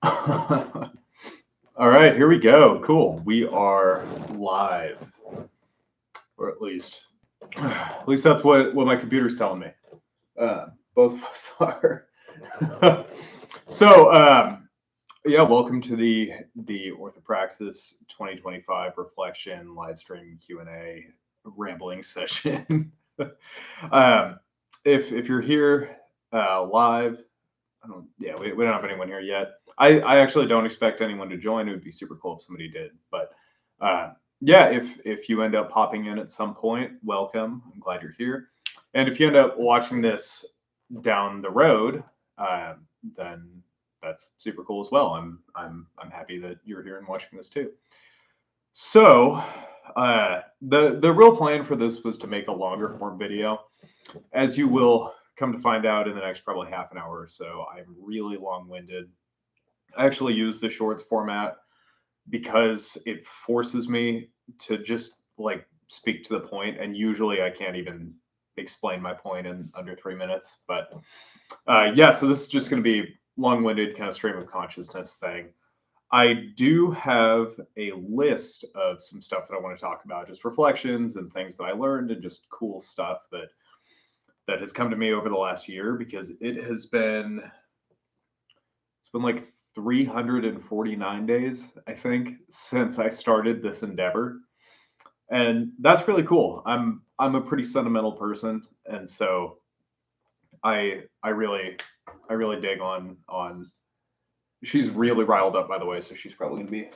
All right, here we go. Cool. We are live, or at least that's what my computer's telling me. Both of us are. so, yeah, welcome to the Orthopraxis 2025 reflection live stream Q&A rambling session. um, if you're here live, we don't have anyone here yet. I actually don't expect anyone to join. It would be super cool if somebody did. But yeah, if you end up popping in at some point, welcome. I'm glad you're here. And if you end up watching this down the road, then that's super cool as well. I'm happy that you're here and watching this too. So the real plan for this was to make a longer form video, as you will come to find out in the next probably half an hour or so. I'm really long-winded. I actually use the shorts format because it forces me to just like speak to the point, and usually I can't even explain my point in under 3 minutes. But yeah, so this is just going to be long-winded kind of stream of consciousness thing. I do have a list of some stuff that I want to talk about, just reflections and things that I learned and just cool stuff that has come to me over the last year, because it's been like 349 days, I think, since I started this endeavor. And that's really cool. I'm a pretty sentimental person, and so I really dig on she's really riled up, by the way, so she's probably gonna be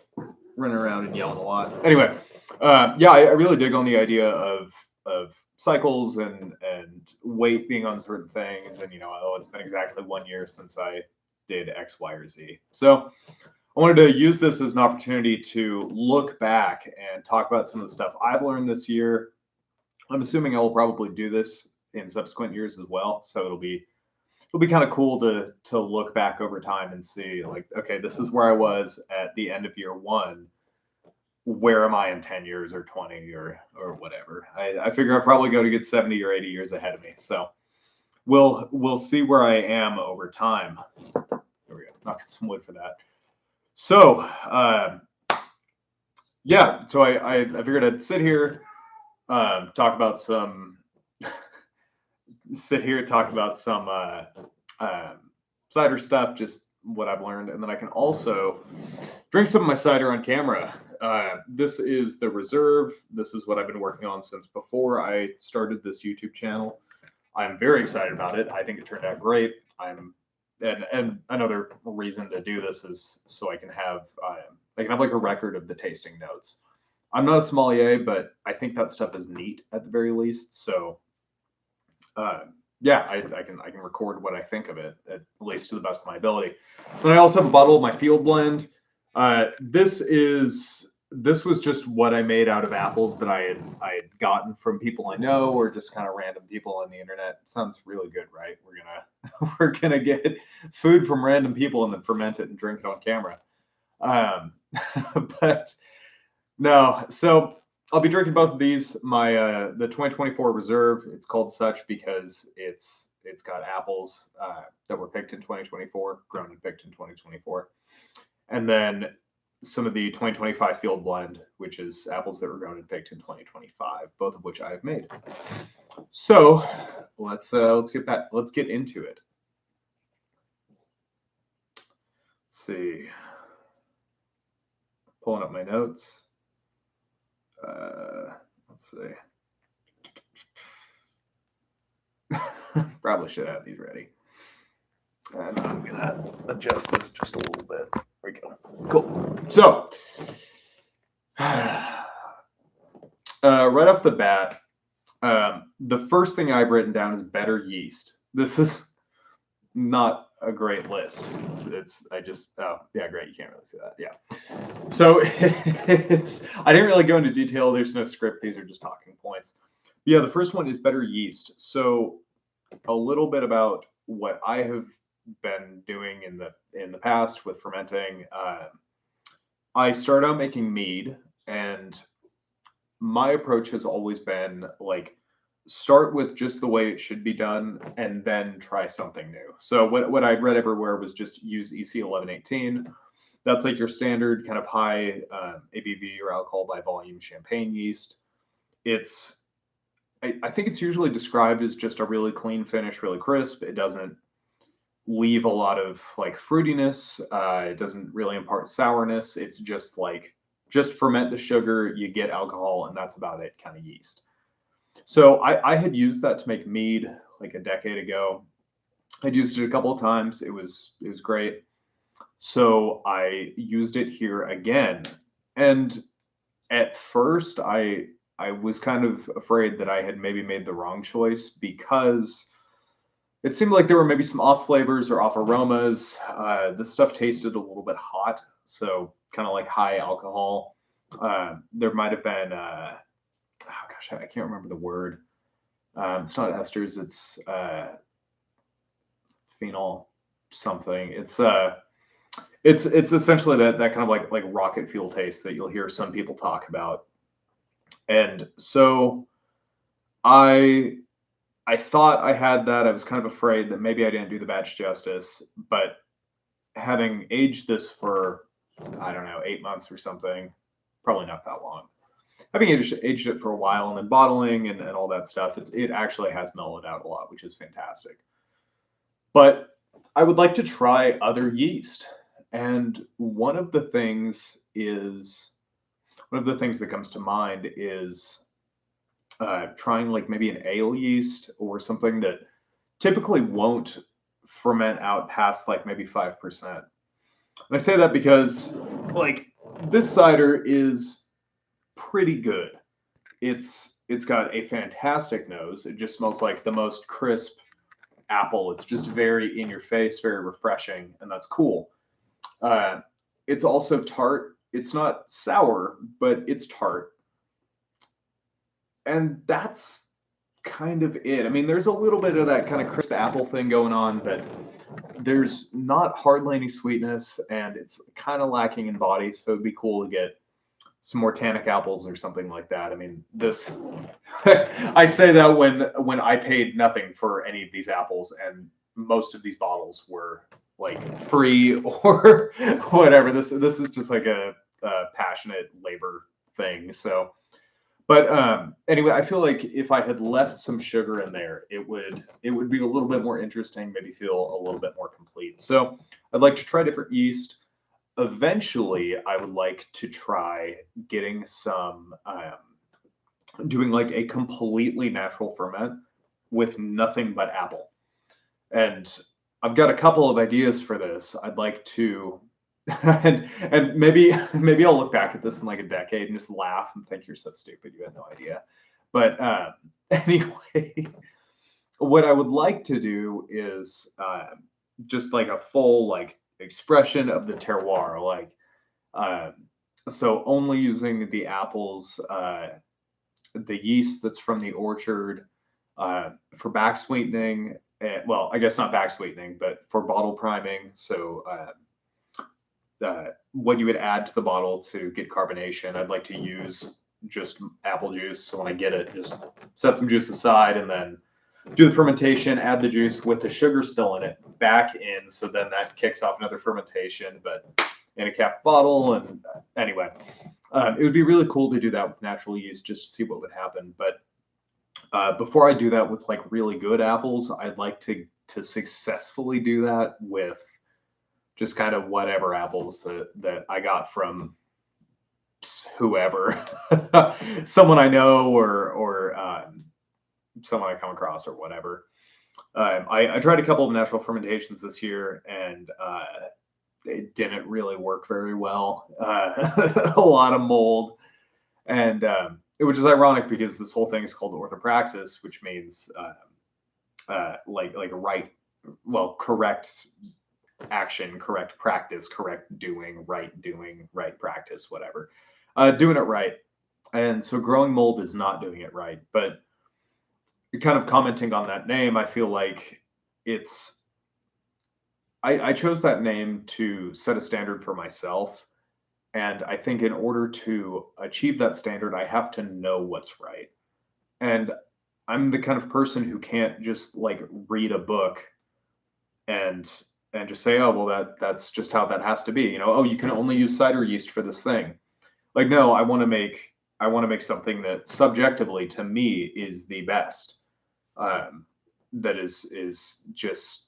running around and yelling a lot. Anyway, yeah, I really dig on the idea of cycles and weight being on certain things, and oh, it's been exactly 1 year since I did X, Y, or Z. So I wanted to use this as an opportunity to look back and talk about some of the stuff I've learned this year. I'm assuming I will probably do this in subsequent years as well, so it'll be kind of cool to look back over time and see, like, okay, this is where I was at the end of year one. Where am I in 10 years or 20 or whatever? I figure I'll probably go to get 70 or 80 years ahead of me. So we'll see where I am over time. There we go. Knocking some wood for that. So yeah, so I figured I'd sit here, talk about some cider stuff, just what I've learned, and then I can also drink some of my cider on camera. This is the reserve. This is what I've been working on since before I started this YouTube channel. I'm very excited about it. I think it turned out great. And another reason to do this is so I can have like a record of the tasting notes. I'm not a sommelier, but I think that stuff is neat at the very least. So yeah, I can record what I think of it, at least to the best of my ability. And I also have a bottle of my field blend. This was just what I made out of apples that I had gotten from people I know, or just kind of random people on the internet. Sounds really good, right? We're gonna get food from random people and then ferment it and drink it on camera. But no, so I'll be drinking both of these. My the 2024 Reserve. It's called such because it's got apples that were picked in 2024, grown and picked in 2024, and then some of the 2025 Field Blend, which is apples that were grown and picked in 2025, both of which I have made. So let's get into it. Let's see. Pulling up my notes. Let's see. Probably should have these ready. And I'm gonna adjust this just a little bit. There we go. Cool. So, right off the bat, the first thing I've written down is better yeast. This is not a great list. Oh yeah, great. You can't really see that. Yeah. So I didn't really go into detail. There's no script. These are just talking points. Yeah, the first one is better yeast. So a little bit about what I have been doing in the past with fermenting. I started out making mead, and my approach has always been like, start with just the way it should be done and then try something new. So what I'd read everywhere was just use EC 1118. That's like your standard kind of high ABV or alcohol by volume champagne yeast. It's I think it's usually described as just a really clean finish, really crisp. It doesn't leave a lot of like fruitiness. It doesn't really impart sourness. It's just like just ferment the sugar, you get alcohol, and that's about it, kind of yeast. So I had used that to make mead like a decade ago. I'd used it a couple of times. It was great. So I used it here again. And at first I was kind of afraid that I had maybe made the wrong choice because it seemed like there were maybe some off flavors or off aromas. The stuff tasted a little bit hot, so kind of like high alcohol. There might have been, oh gosh, I can't remember the word. It's not esters, it's phenol something. It's essentially that kind of like rocket fuel taste that you'll hear some people talk about. And so I I thought I had that. I was kind of afraid that maybe I didn't do the batch justice, but having aged this for, I don't know, 8 months or something, probably not that long. Having aged it for a while and then bottling and all that stuff, it actually has mellowed out a lot, which is fantastic. But I would like to try other yeast. And one of the things that comes to mind is trying like maybe an ale yeast or something that typically won't ferment out past like maybe 5%. And I say that because like this cider is pretty good. It's got a fantastic nose. It just smells like the most crisp apple. It's just very in your face, very refreshing, and that's cool. Uh, it's also tart. It's not sour, but it's tart. And that's kind of it. I mean, there's a little bit of that kind of crisp apple thing going on, but there's not hardly any sweetness, and it's kind of lacking in body. So it'd be cool to get some more tannic apples or something like that. I mean, this I say that when I paid nothing for any of these apples, and most of these bottles were like free or whatever. This is just like a passionate labor thing. So but anyway, I feel like if I had left some sugar in there, it would be a little bit more interesting, maybe feel a little bit more complete. So I'd like to try different yeast. Eventually, I would like to try getting some doing like a completely natural ferment with nothing but apple. And I've got a couple of ideas for this. I'd like to and maybe I'll look back at this in like a decade and just laugh and think you're so stupid, you had no idea. But anyway, what I would like to do is just like a full like expression of the terroir, like uh, so only using the apples, the yeast that's from the orchard for back sweetening. Well, I guess not back sweetening, but for bottle priming. So what you would add to the bottle to get carbonation. I'd like to use just apple juice. So when I get it, just set some juice aside and then do the fermentation, add the juice with the sugar still in it back in. So then that kicks off another fermentation, but in a capped bottle. And anyway, it would be really cool to do that with natural yeast just to see what would happen. But before I do that with like really good apples, I'd like to successfully do that with just kind of whatever apples that I got from whoever, someone I know or someone I come across or whatever. I tried a couple of natural fermentations this year, and it didn't really work very well. A lot of mold, and which is ironic because this whole thing is called Orthopraxis, which means like right, well, correct action, correct practice, correct doing, right practice, whatever. Doing it right. And so growing mold is not doing it right. But kind of commenting on that name, I feel like it's, I chose that name to set a standard for myself. And I think in order to achieve that standard, I have to know what's right. And I'm the kind of person who can't just like read a book and just say, oh well, that's just how that has to be. Oh, you can only use cider yeast for this thing. Like, no, I want to make something that subjectively to me is the best. That is just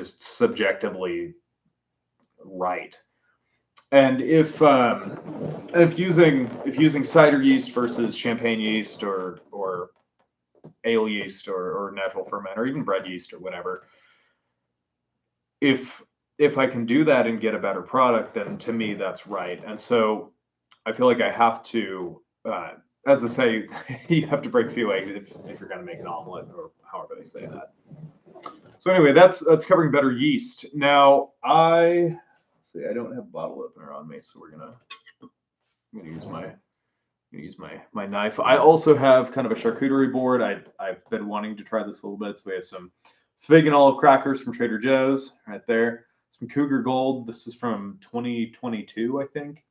subjectively right. And if using cider yeast versus champagne yeast or ale yeast or natural ferment or even bread yeast or whatever, if I can do that and get a better product, then to me that's right. And so I feel like I have to, as they say, you have to break a few eggs if you're going to make an omelet or however they say that. So anyway, that's covering better yeast. Now let's see, I don't have a bottle opener on me, so I'm gonna use my knife. I also have kind of a charcuterie board. I've been wanting to try this a little bit. So we have some fig and olive crackers from Trader Joe's right there. Some Cougar Gold. This is from 2022, I think.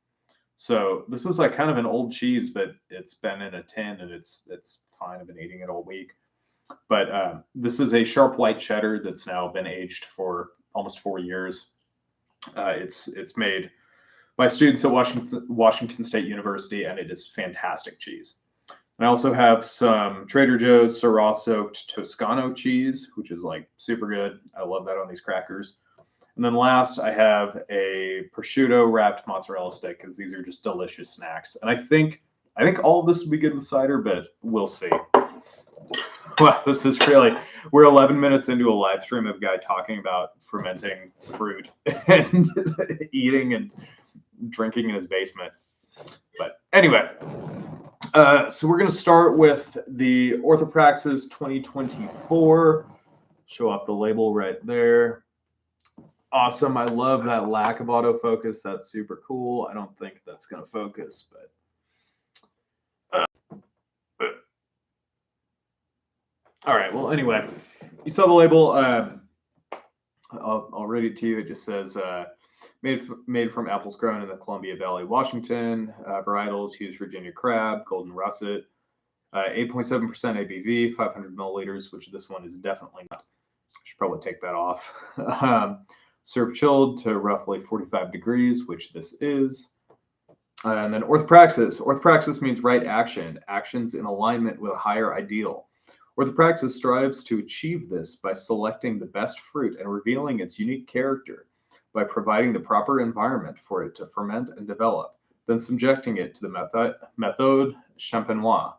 So this is like kind of an old cheese, but it's been in a tin and it's fine. I've been eating it all week. But this is a sharp white cheddar that's now been aged for almost 4 years. It's made by students at Washington State University, and it is fantastic cheese. And I also have some Trader Joe's Syrah soaked Toscano cheese, which is like super good. I love that on these crackers. And then last, I have a prosciutto wrapped mozzarella stick because these are just delicious snacks. And I think all of this would be good with cider, but we'll see. Well, this is we're 11 minutes into a live stream of a guy talking about fermenting fruit and eating and drinking in his basement. But anyway, so we're going to start with the Orthopraxis 2024. Show off the label right there. Awesome. I love that lack of autofocus. That's super cool. I don't think that's going to focus, but all right. Well, anyway, you saw the label. I'll read it to you. It just says made from apples grown in the Columbia Valley, Washington. Varietals use Virginia crab, golden russet. 8.7% ABV, 500 milliliters, which this one is definitely not. I should probably take that off. Serve chilled to roughly 45 degrees, which this is. And then Orthopraxis. Orthopraxis means right action, actions in alignment with a higher ideal. Orthopraxis strives to achieve this by selecting the best fruit and revealing its unique character, by providing the proper environment for it to ferment and develop, then subjecting it to the méthode champenoise.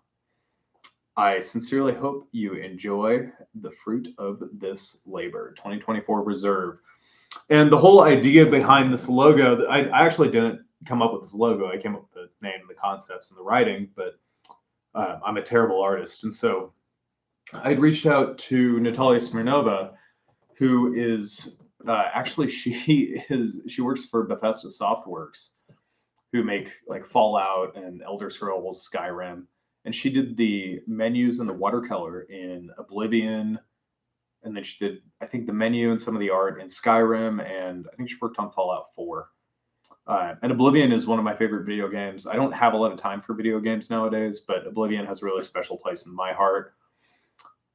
I sincerely hope you enjoy the fruit of this labor. 2024 Reserve. And the whole idea behind this logo, I actually didn't come up with this logo. I came up with the name, the concepts, and the writing, but I'm a terrible artist. And so I'd reached out to Natalia Smirnova, who is actually she works for Bethesda Softworks, who make like Fallout and Elder Scrolls Skyrim, and she did the menus and the watercolor in Oblivion, and then she did, I think, the menu and some of the art in Skyrim, and I think she worked on Fallout 4. And Oblivion is one of my favorite video games. I don't have a lot of time for video games nowadays, but Oblivion has a really special place in my heart.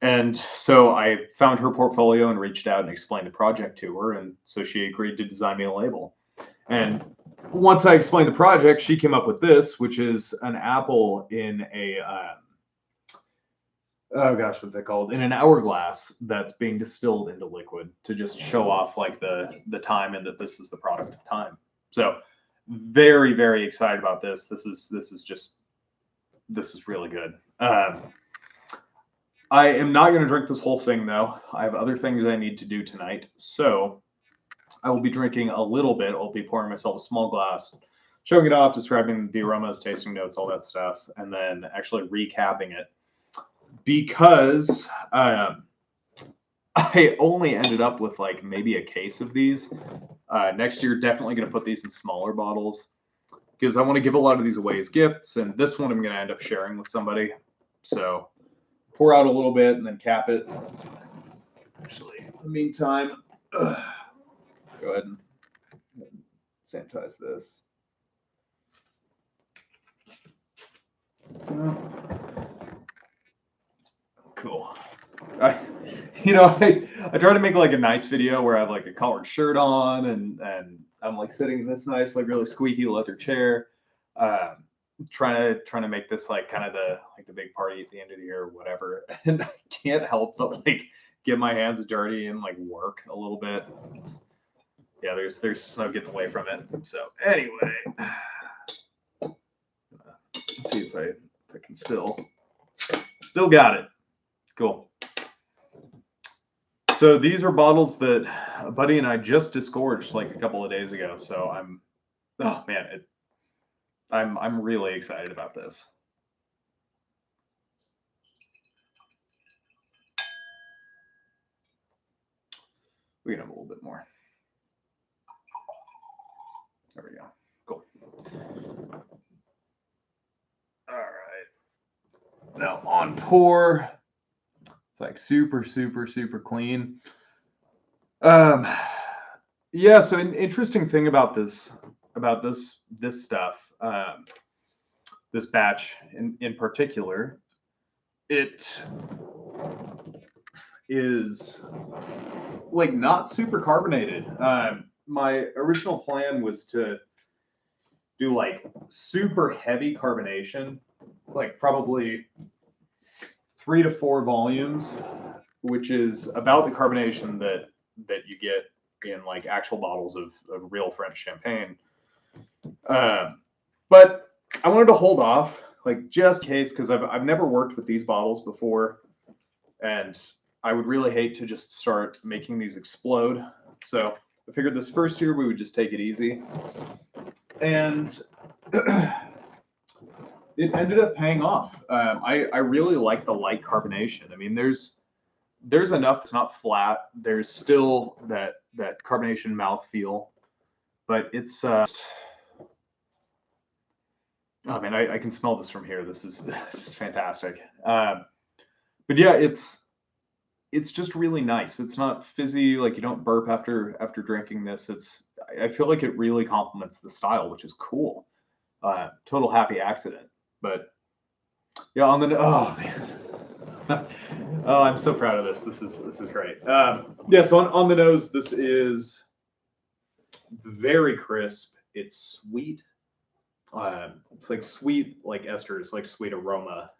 And so I found her portfolio and reached out and explained the project to her. And so she agreed to design me a label. And once I explained the project, she came up with this, which is an apple in a, oh gosh, what's that called? In an hourglass that's being distilled into liquid to just show off like the time and that this is the product of time. So very, very excited about this. This is really good. I am not going to drink this whole thing, though. I have other things I need to do tonight. So I will be drinking a little bit. I'll be pouring myself a small glass, showing it off, describing the aromas, tasting notes, all that stuff, and then actually recapping it. Because I only ended up with like maybe a case of these. Next year, definitely going to put these in smaller bottles because I want to give a lot of these away as gifts. And this one I'm going to end up sharing with somebody. So pour out a little bit and then cap it. Actually, in the meantime, go ahead and sanitize this. Cool. I try to make like a nice video where I have like a collared shirt on and I'm like sitting in this nice, like really squeaky leather chair. Um, trying to make this like kind of the big party at the end of the year or whatever. And I can't help but like get my hands dirty and like work a little bit. Yeah, there's just no getting away from it. So anyway, let's see if I can still got it. Cool. So these are bottles that a buddy and I just disgorged like a couple of days ago. So oh man, I'm really excited about this. We can have a little bit more. There we go. Cool. All right. Now on pour. It's like super, super, super clean. Yeah. So an interesting thing about this stuff, this batch in particular, it is like not super carbonated. My original plan was to do like super heavy carbonation, like probably 3 to 4 volumes, which is about the carbonation that you get in like actual bottles of real French champagne. But I wanted to hold off, like just in case, because I've never worked with these bottles before, and I would really hate to just start making these explode. So I figured this first year we would just take it easy. And it ended up paying off. I really like the light carbonation. I mean, there's enough. It's not flat. There's still that carbonation mouthfeel, but it's oh man, I can smell this from here. This is just fantastic. But yeah, it's just really nice. It's not fizzy, like you don't burp after drinking this. I feel like it really complements the style, which is cool. Total happy accident. But yeah, oh man. Oh, I'm so proud of this. This is great. Yeah, so on the nose, this is very crisp. It's sweet. It's like sweet, like esters, like sweet aroma.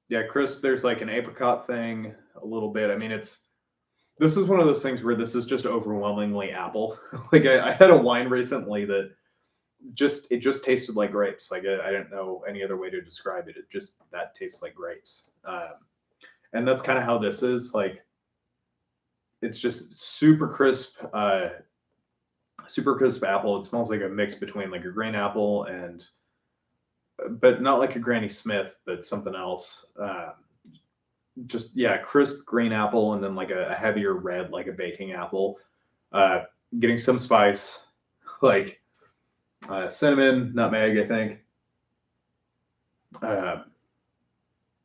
Yeah, crisp. There's like an apricot thing a little bit. I mean, this is one of those things where this is just overwhelmingly apple. Like I had a wine recently that it just tasted like grapes. Like I didn't know any other way to describe it. That tastes like grapes. And that's kind of how this is. Like it's just super crisp apple. It smells like a mix between like a green apple and, but not like a Granny Smith, but something else. Just yeah, crisp green apple and then like a heavier red, like a baking apple. Getting some spice, like cinnamon, nutmeg, I think. Yeah,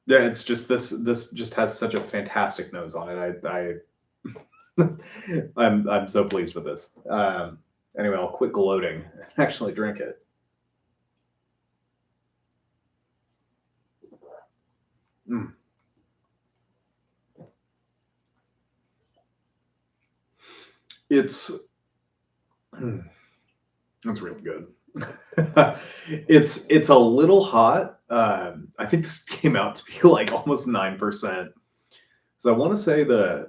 it's just this just has such a fantastic nose on it. I'm so pleased with this. Anyway, I'll quit gloating and actually drink it. Mm. It's That's really good. It's a little hot. I think this came out to be like almost 9%. So I want to say I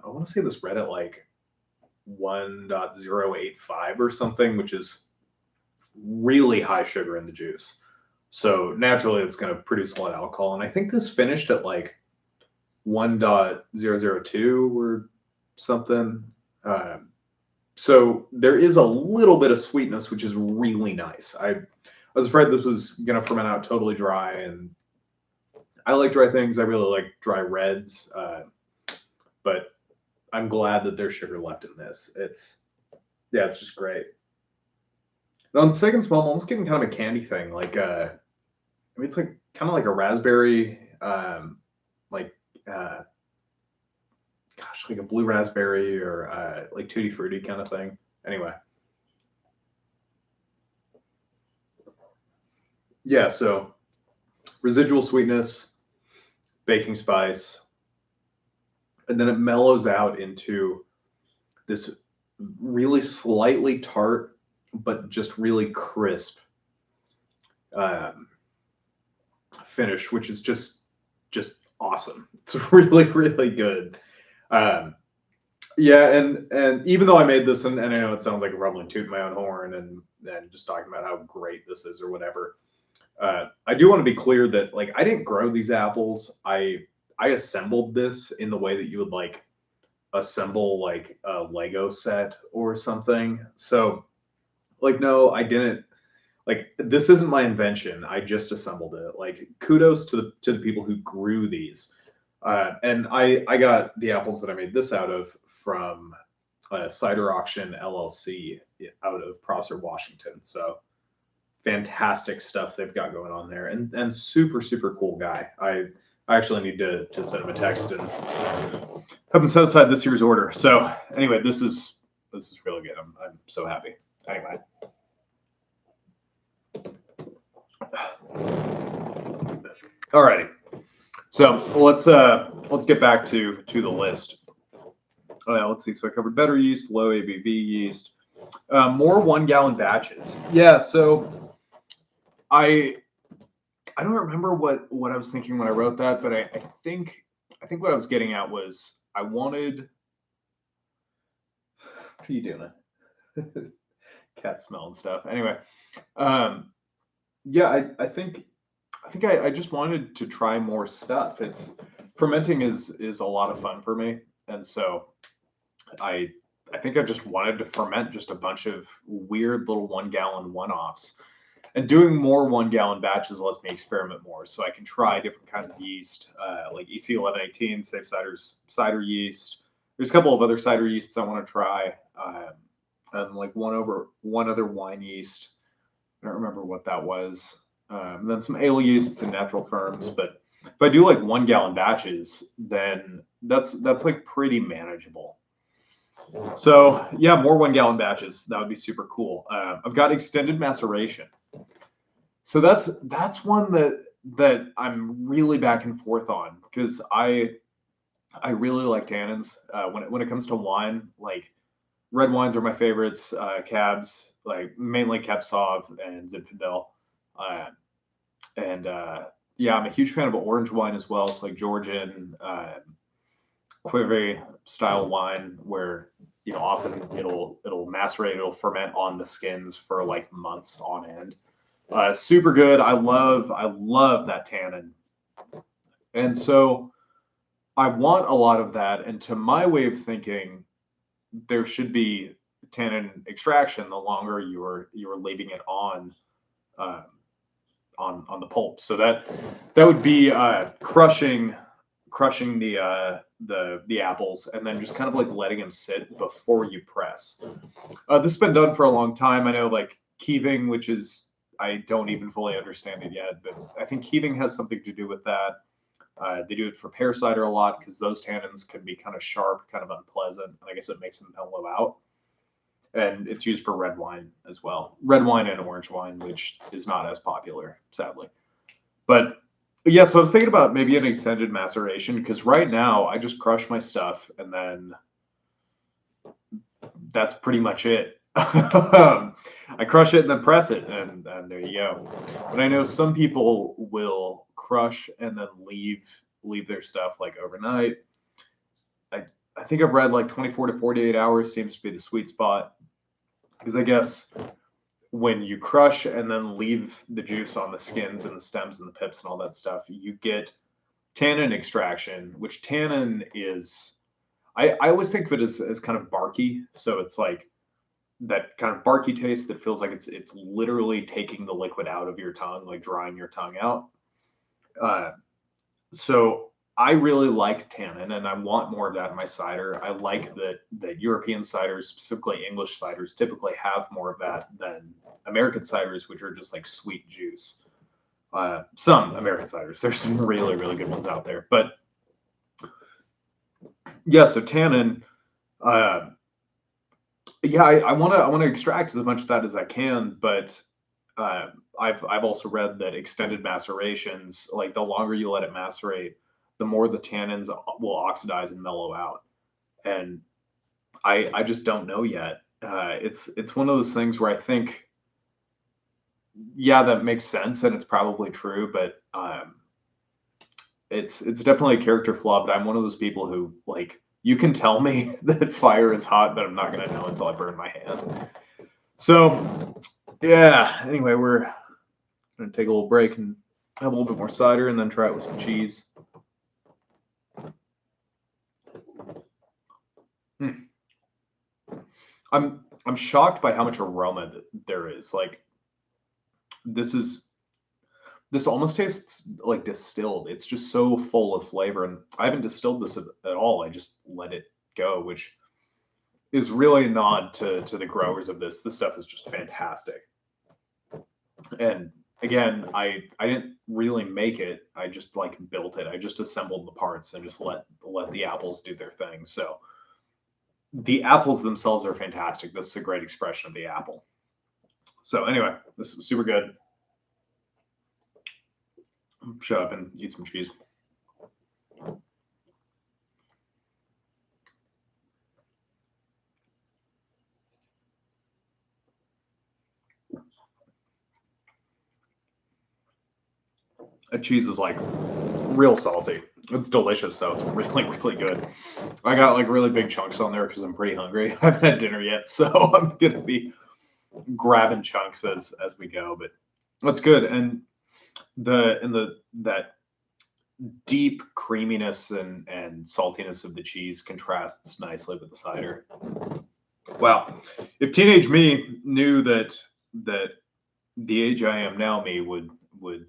want to say this read at like 1.085 or something, which is really high sugar in the juice. So naturally, it's going to produce a lot of alcohol. And I think this finished at like 1.002 or something. So there is a little bit of sweetness, which is really nice. I was afraid this was going to ferment out totally dry, and I like dry things. I really like dry reds, but I'm glad that there's sugar left in this. It's just great. And on second smell, I'm almost getting kind of a candy thing. Like, I mean, it's like kind of like a raspberry, like, gosh, like a blue raspberry or like tutti frutti kind of thing. Anyway. Yeah, so residual sweetness, baking spice, and then it mellows out into this really slightly tart, but just really crisp um, finish, which is just awesome. It's really really good. Um, yeah, and even though I made this, and I know it sounds like I'm probably tooting my own horn and just talking about how great this is or whatever. I do want to be clear that like I didn't grow these apples. I assembled this in the way that you would like assemble like a Lego set or something. So like no, I didn't like this isn't my invention. I just assembled it. Like kudos to the people who grew these. And I got the apples that I made this out of from Cider Auction LLC out of Prosser, Washington. So fantastic stuff they've got going on there, and super super cool guy. I actually need to send him a text and have him set aside this year's order. So anyway, this is really good. I'm so happy. Anyway. Alrighty. So let's get back to the list. Let's see. So I covered better yeast, low ABV yeast, more 1 gallon batches. Yeah. So I don't remember what I was thinking when I wrote that, but I think what I was getting at was I wanted. What are you doing? Cat smell and stuff. Anyway, yeah, I think I just wanted to try more stuff. It's fermenting is a lot of fun for me, and so I think I just wanted to ferment just a bunch of weird little 1 gallon one-offs. And doing more 1 gallon batches lets me experiment more. So I can try different kinds of yeast, like EC1118, Safe Cider's cider yeast. There's a couple of other cider yeasts I want to try, and like one other wine yeast. I don't remember what that was. And then some ale yeasts and natural ferms. But if I do like 1 gallon batches, then that's like pretty manageable. So yeah, more 1 gallon batches. That would be super cool. I've got extended maceration. So that's one that I'm really back and forth on because I really like tannins. When it comes to wine, like red wines are my favorites. Cabs, like mainly Cab Sauv and Zinfandel. Uh, and yeah, I'm a huge fan of orange wine as well. So like Georgian, Cuvée style wine, where often it'll macerate, it'll ferment on the skins for like months on end. Super good. I love that tannin, and so I want a lot of that. And to my way of thinking, there should be tannin extraction the longer you're leaving it uh, on the pulp. So that would be crushing the apples and then just kind of like letting them sit before you press. This has been done for a long time. I know like keeving, which is I don't even fully understand it yet, but I think keeving has something to do with that. They do it for pear cider a lot because those tannins can be kind of sharp, kind of unpleasant, and I guess it makes them mellow out. And it's used for red wine as well, red wine and orange wine, which is not as popular, sadly. But yeah, so I was thinking about maybe an extended maceration because right now I just crush my stuff and then that's pretty much it. I crush it and then press it, and there you go. But I know some people will crush and then leave their stuff like overnight. I think I've read like 24 to 48 hours seems to be the sweet spot because I guess when you crush and then leave the juice on the skins and the stems and the pips and all that stuff, you get tannin extraction, which tannin is. I always think of it as kind of barky. So it's like that kind of barky taste that feels like it's literally taking the liquid out of your tongue, like drying your tongue out. So I really like tannin, and I want more of that in my cider. I like that European ciders, specifically English ciders, typically have more of that than American ciders, which are just like sweet juice. Some American ciders, there's some really really good ones out there, but yeah. So tannin, yeah, I want to extract as much of that as I can, but I've also read that extended macerations, like the longer you let it macerate, the more the tannins will oxidize and mellow out. And I just don't know yet. It's one of those things where I think, yeah, that makes sense and it's probably true, but it's definitely a character flaw. But I'm one of those people who, like, you can tell me that fire is hot, but I'm not gonna know until I burn my hand. So yeah. Anyway, we're gonna take a little break and have a little bit more cider, and then try it with some cheese. Hmm. I'm shocked by how much aroma there is. Like, this is this almost tastes like distilled. It's just so full of flavor, and I haven't distilled this at all. I just let it go, which is really a nod to the growers of this. This stuff is just fantastic. And again, I didn't really make it. I just like built it. I just assembled the parts and just let the apples do their thing. So the apples themselves are fantastic. This is a great expression of the apple. So anyway, this is super good. Shut up and eat some cheese. That cheese is like real salty. It's delicious though. It's really, really good. I got like really big chunks on there because I'm pretty hungry. I haven't had dinner yet, so I'm gonna be grabbing chunks as we go. But that's good. And the that deep creaminess and saltiness of the cheese contrasts nicely with the cider. Wow. If teenage me knew that the age I am now, me would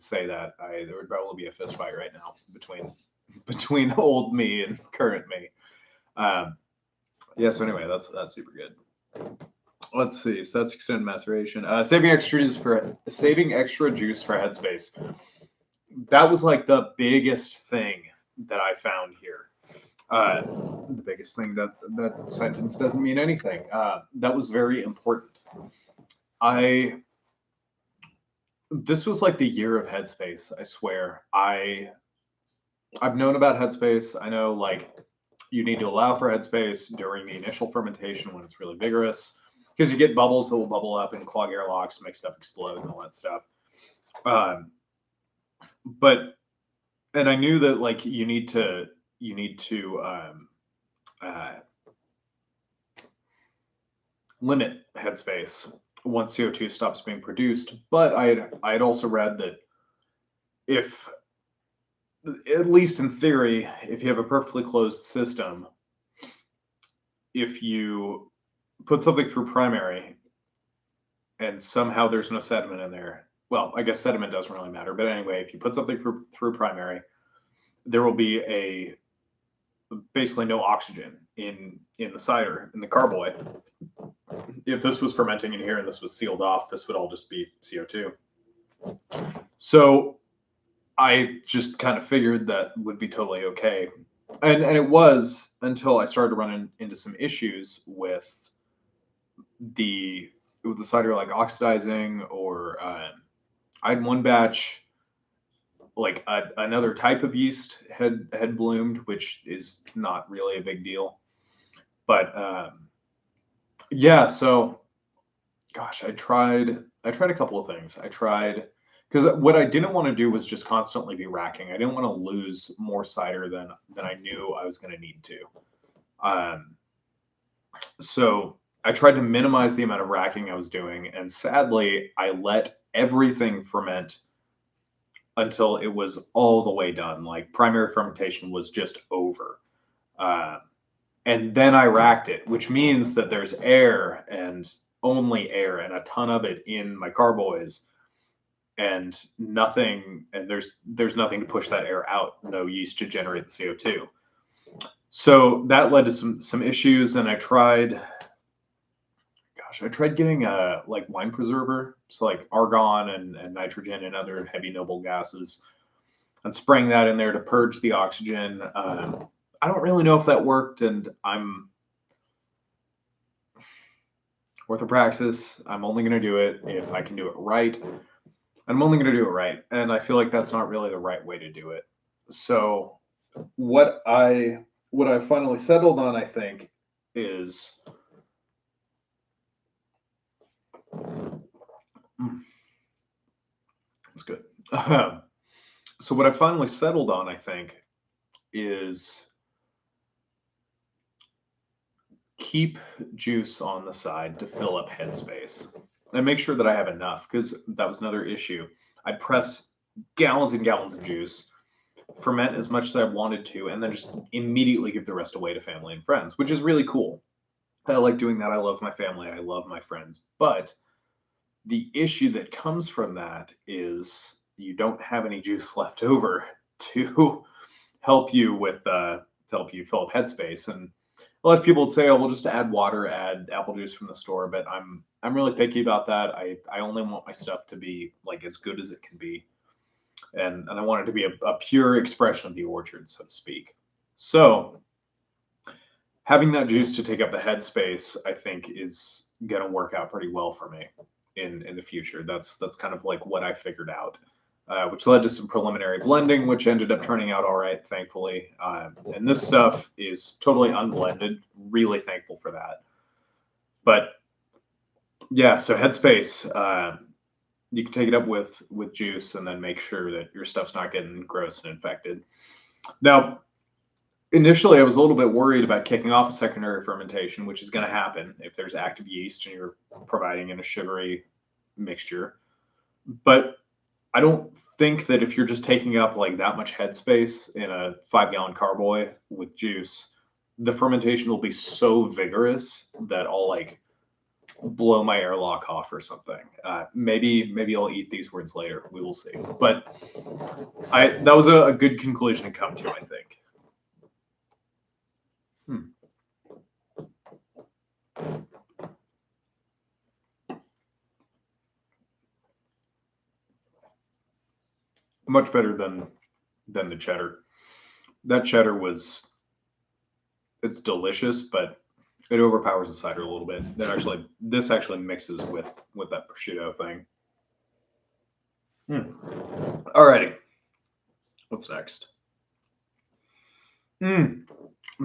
say that, there would probably be a fist fight right now between old me and current me. Um, yeah. So anyway, that's super good. Let's see. So that's extended maceration. Saving extra juice for headspace. That was like the biggest thing that I found here. The biggest thing that sentence doesn't mean anything. That was very important. I This was like the year of Headspace. I swear. I've known about Headspace. I know, like, you need to allow for Headspace during the initial fermentation when it's really vigorous, because you get bubbles that will bubble up and clog airlocks, make stuff explode, and all that stuff. Um, but and I knew that, like, you need to uh, limit headspace once CO2 stops being produced. But I had also read that, if, at least in theory, if you have a perfectly closed system, if you put something through primary and somehow there's no sediment in there, well, I guess sediment doesn't really matter. But anyway, if you put something through primary, there will be basically no oxygen in the cider, in the carboy. If this was fermenting in here and this was sealed off, this would all just be CO2. So I just kind of figured that would be totally okay. And it was, until I started running into some issues the with the cider, like oxidizing, or I had one batch, like, another type of yeast had bloomed, which is not really a big deal. But yeah, so gosh, I tried a couple of things. I tried, because what I didn't want to do was just constantly be racking. I didn't want to lose more cider than I knew I was going to need to. Um, so I tried to minimize the amount of racking I was doing, and sadly, I let everything ferment until it was all the way done. Like, primary fermentation was just over. Uh, and then I racked it, which means that there's air, and only air, and a ton of it in my carboys, and there's nothing to push that air out, no yeast to generate the CO2. So that led to some issues, and I tried getting a, like, wine preserver, so like argon and nitrogen and other heavy noble gases, and spraying that in there to purge the oxygen. I don't really know if that worked, and I'm Orthopraxis. I'm only going to do it if I can do it right. I'm only going to do it right, and I feel like that's not really the right way to do it. So what I finally settled on, I think, is that's good. So what I finally settled on, I think, is keep juice on the side to fill up headspace and make sure that I have enough, because that was another issue. I'd press gallons and gallons of juice, ferment as much as I wanted to, and then just immediately give the rest away to family and friends, which is really cool. I like doing that. I love my family. I love my friends. But the issue that comes from that is you don't have any juice left over to help you fill up headspace. And a lot of people would say, "Oh, we'll just add water, add apple juice from the store." But I'm really picky about that. I only want my stuff to be like as good as it can be, and I want it to be a pure expression of the orchard, so to speak. So having that juice to take up the headspace, I think, is going to work out pretty well for me in the future. That's kind of like what I figured out, which led to some preliminary blending, which ended up turning out all right, thankfully. And this stuff is totally unblended. Really thankful for that. But yeah, so headspace. You can take it up with juice, and then make sure that your stuff's not getting gross and infected. Now, initially, I was a little bit worried about kicking off a secondary fermentation, which is going to happen if there's active yeast and you're providing in a sugary mixture. But I don't think that if you're just taking up like that much headspace in a 5-gallon carboy with juice, the fermentation will be so vigorous that I'll like blow my airlock off or something. Maybe I'll eat these words later. We will see. But that was a good conclusion to come to, I think. Much better than the cheddar. That cheddar it's delicious, but it overpowers the cider a little bit. This actually mixes with that prosciutto thing. Alrighty, what's next?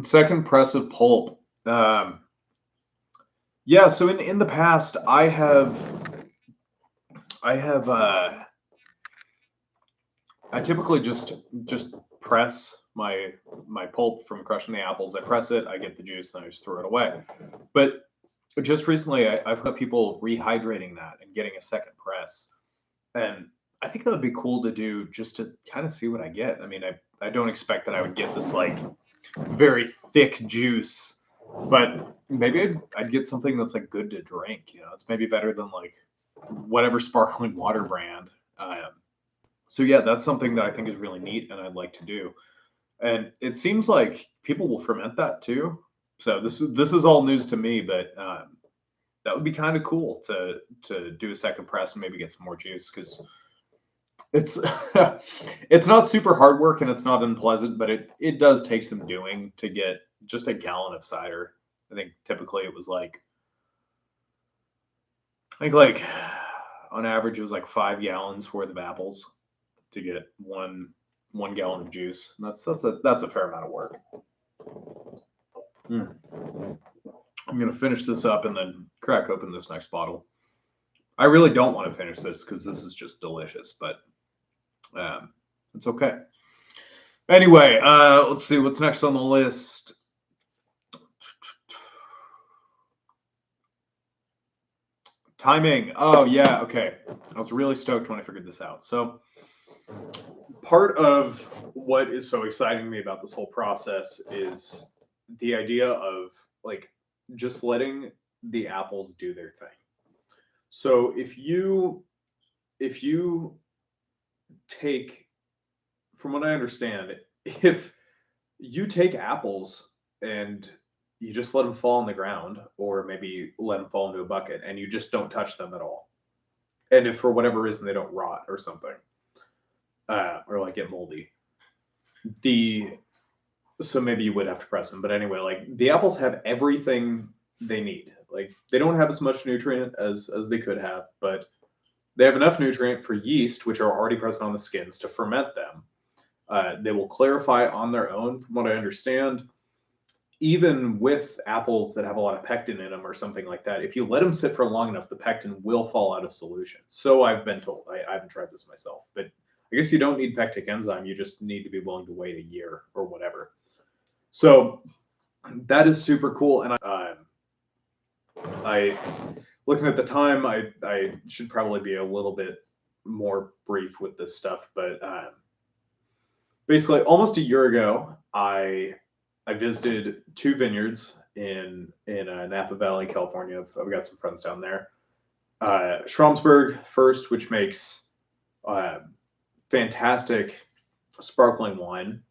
Second press of pulp. Yeah, so in the past, I typically just press my pulp from crushing the apples. I press it, I get the juice, and I just throw it away. But just recently, I've heard people rehydrating that and getting a second press, and I think that would be cool to do just to kind of see what I get. I mean, I don't expect that I would get this like very thick juice, but maybe I'd get something that's like good to drink. You know, it's maybe better than like whatever sparkling water brand. So yeah, that's something that I think is really neat and I'd like to do. And it seems like people will ferment that too. So this is all news to me, but that would be kind of cool to do a second press and maybe get some more juice, because it's it's not super hard work and it's not unpleasant, but it does take some doing to get just a gallon of cider. I think typically it was like on average it was like 5 gallons worth of apples to get one gallon of juice. And that's a fair amount of work. I'm gonna finish this up and then crack open this next bottle. I really don't want to finish this because this is just delicious, but it's okay. Anyway, let's see what's next on the list. Timing. Oh yeah, okay. I was really stoked when I figured this out. So part of what is so exciting to me about this whole process is the idea of like just letting the apples do their thing. So if you take, from what I understand, if you take apples and you just let them fall on the ground, or maybe let them fall into a bucket, and you just don't touch them at all, and if for whatever reason they don't rot or something, or like get moldy, so maybe you would have to press them. But anyway, like the apples have everything they need. Like they don't have as much nutrient as they could have, but they have enough nutrient for yeast, which are already present on the skins, to ferment them. They will clarify on their own, from what I understand. Even with apples that have a lot of pectin in them or something like that, if you let them sit for long enough, the pectin will fall out of solution. So I've been told. I haven't tried this myself, but I guess you don't need pectic enzyme. You just need to be willing to wait a year or whatever. So that is super cool. And I looking at the time, I should probably be a little bit more brief with this stuff, but basically almost a year ago, I visited 2 vineyards in Napa Valley, California. I've got some friends down there. Schramsberg first, which makes fantastic sparkling wine.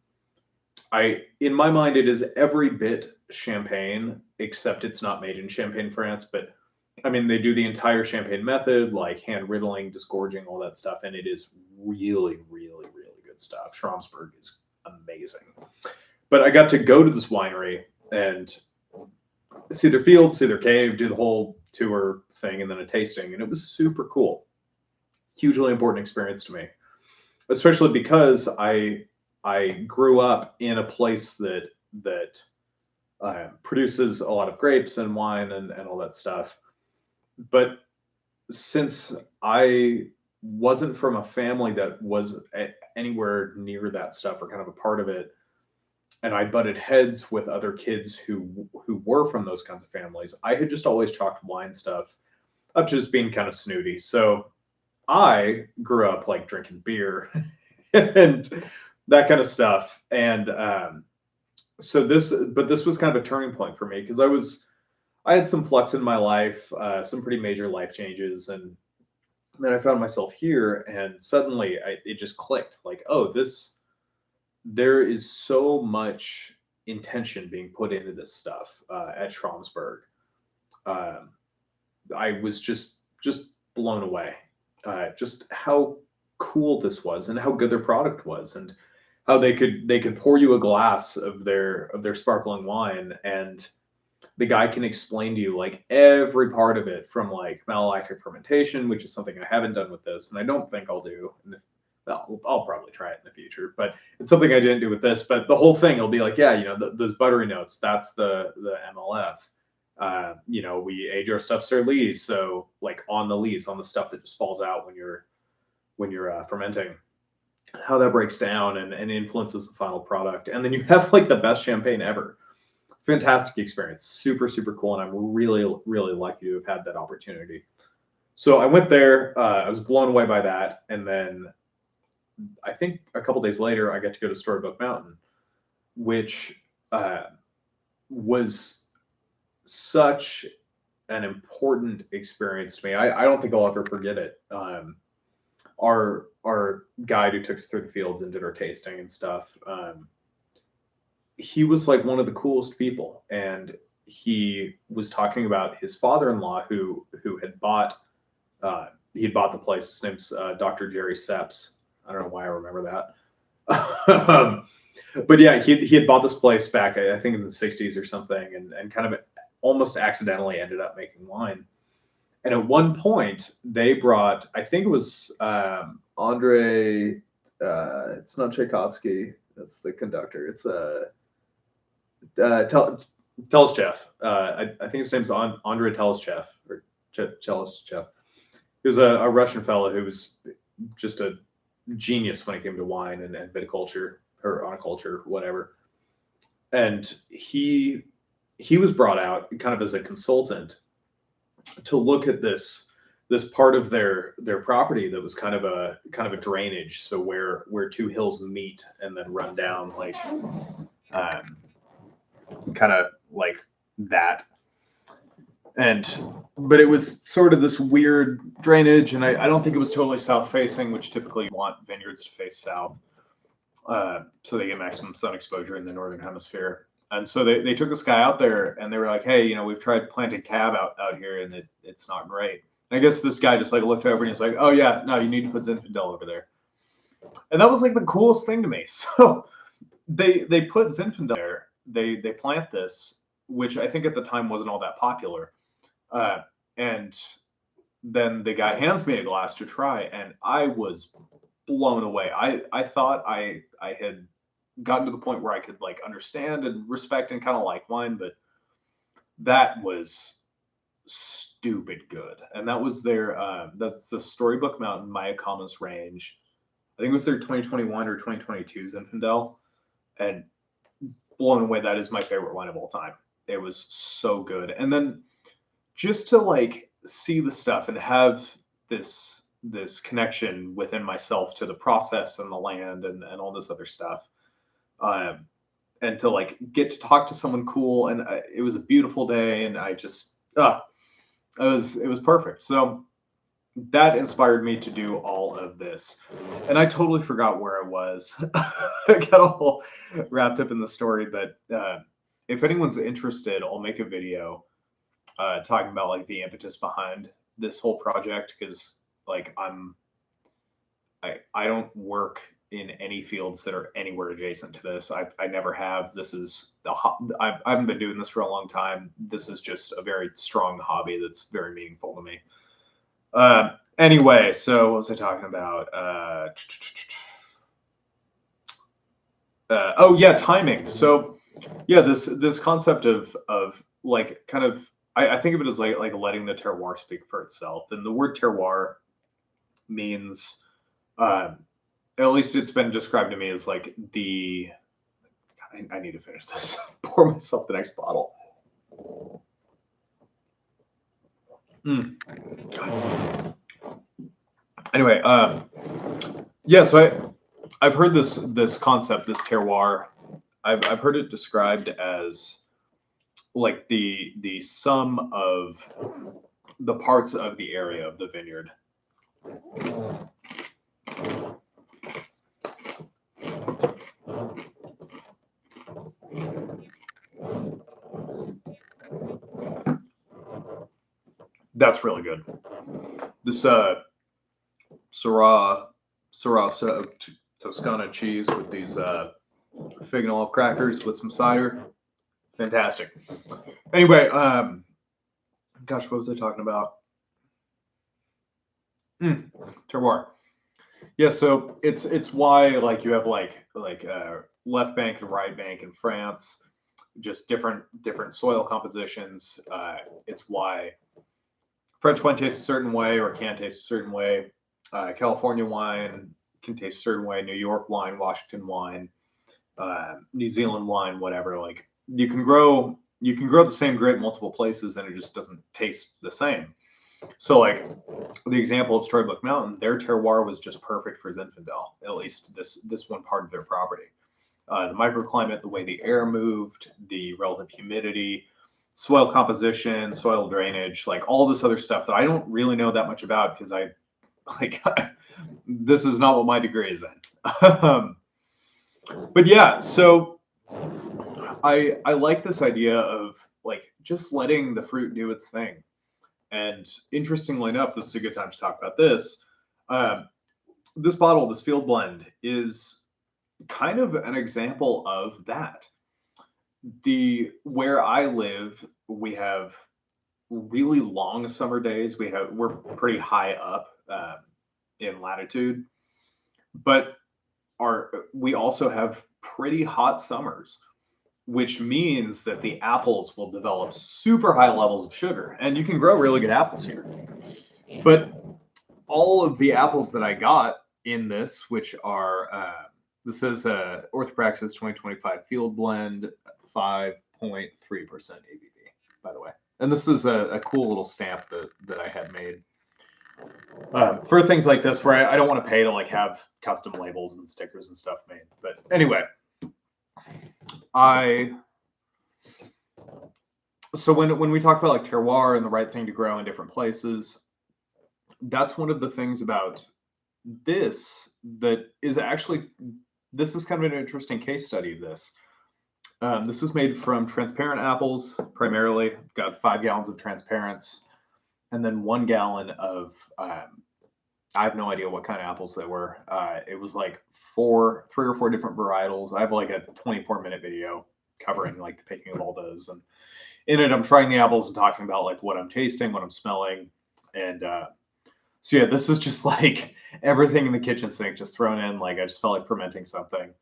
In my mind, it is every bit champagne, except it's not made in Champagne, France. But I mean, they do the entire champagne method, like hand riddling, disgorging, all that stuff, and it is really, really, really good stuff. Schramsberg is amazing. But I got to go to this winery and see their field, see their cave, do the whole tour thing, and then a tasting, and it was super cool. Hugely important experience to me, especially because I grew up in a place that produces a lot of grapes and wine and all that stuff. But since I wasn't from a family that was anywhere near that stuff or kind of a part of it, and I butted heads with other kids who were from those kinds of families, I had just always chalked wine stuff up to just being kind of snooty. So I grew up like drinking beer and that kind of stuff. And this was kind of a turning point for me because I had some flux in my life, some pretty major life changes, and then I found myself here, and suddenly it just clicked. Like, oh, there is so much intention being put into this stuff at Schramsberg. I was just blown away, just how cool this was, and how good their product was, and how they could pour you a glass of their sparkling wine, and the guy can explain to you like every part of it, from like malolactic fermentation, which is something I haven't done with this, and I don't think I'll do. I'll probably try it in the future, but it's something I didn't do with this. But the whole thing, it'll be like, yeah, those buttery notes, that's the MLF. We age our stuff sur lees, so like on the lees, on the stuff that just falls out when you're fermenting, how that breaks down and influences the final product, and then you have like the best champagne ever. Fantastic experience, super super cool, and I'm really really lucky to have had that opportunity. So I went there. I was blown away by that, and then I think a couple days later, I got to go to Storybook Mountain, which was such an important experience to me. I don't think I'll ever forget it. Our guide who took us through the fields and did our tasting and stuff, he was like one of the coolest people, and he was talking about his father-in-law who had bought he had bought the place. His name's Dr. Jerry Seps. I don't know why I remember that. But yeah, he had bought this place back, I think in the 60s or something, and kind of almost accidentally ended up making wine. And at one point they brought, I think it was Andre, it's not Tchaikovsky, that's the conductor. It's Telschev. I think his name's Andre Telschev, or Telschev. He was a Russian fellow who was just a genius when it came to wine and viticulture or oniculture, whatever. And he was brought out kind of as a consultant to look at this part of their property that was kind of a drainage, so where 2 hills meet and then run down, like kind of like that. But it was sort of this weird drainage, and I don't think it was totally south facing, which typically you want vineyards to face south, so they get maximum sun exposure in the northern hemisphere. And so they took this guy out there, and they were like, hey, we've tried planting cab out here, and it's not great. And I guess this guy just like looked over and he's like, oh yeah, no, you need to put Zinfandel over there. And that was like the coolest thing to me. So they put Zinfandel there. They plant this, which I think at the time wasn't all that popular. And then the guy hands me a glass to try, and I was blown away. I thought I had gotten to the point where I could like understand and respect and kind of like wine, but that was stupid good. And that was their that's the Storybook Mountain Mayacamas range. I think it was their 2021 or 2022 Zinfandel, and blown away. That is my favorite wine of all time. It was so good. And then just to like see the stuff and have this connection within myself to the process and the land and all this other stuff. Um, and to like get to talk to someone cool, and it was a beautiful day, and I just it was perfect. So that inspired me to do all of this, and I totally forgot where I was. I got all wrapped up in the story, but if anyone's interested, I'll make a video talking about like the impetus behind this whole project, because like I don't work in any fields that are anywhere adjacent to this. I never have. This is I haven't been doing this for a long time. This is just a very strong hobby that's very meaningful to me. Anyway, so what was I talking about? Oh yeah, timing. So yeah, this concept of like kind of I think of it as like letting the terroir speak for itself. And the word terroir means at least it's been described to me as like I need to finish this. Pour myself the next bottle. God. Anyway, yeah. So I've heard this concept, this terroir. I've heard it described as like the sum of the parts of the area of the vineyard. That's really good. This Syrah Toscana cheese with these fig and olive crackers with some cider. Fantastic. Anyway, gosh, what was I talking about? Terroir. Yeah, so it's why like you have like left bank and right bank in France, just different soil compositions. It's why French wine tastes a certain way or can taste a certain way. California wine can taste a certain way. New York wine, Washington wine, New Zealand wine, whatever. Like you can grow the same grape multiple places, and it just doesn't taste the same. So like the example of Storybook Mountain, their terroir was just perfect for Zinfandel, at least this one part of their property. The microclimate, the way the air moved, the relative humidity, soil composition, soil drainage, like all this other stuff that I don't really know that much about because I like this is not what my degree is in. But yeah, so I like this idea of like just letting the fruit do its thing. And interestingly enough, this is a good time to talk about this. This bottle, this field blend, is kind of an example of that. Where I live, we have really long summer days. We're pretty high up in latitude, but we also have pretty hot summers, which means that the apples will develop super high levels of sugar, and you can grow really good apples here. But all of the apples that I got in this, which are this is a Orthopraxis 2025 Field Blend, 5.3% ABV, by the way. And this is a cool little stamp that I had made for things like this, where I don't want to pay to like have custom labels and stickers and stuff made. But anyway, so when we talk about like terroir and the right thing to grow in different places, that's one of the things about this that is actually, this is kind of an interesting case study of this. This is made from transparent apples primarily. Got 5 gallons of transparents, and then 1 gallon of I have no idea what kind of apples they were. It was like 3 or 4 different varietals. I have like a 24-minute video covering like the picking of all those, and in it I'm trying the apples and talking about like what I'm tasting, what I'm smelling, and So yeah, this is just like everything in the kitchen sink just thrown in. Like I just felt like fermenting something.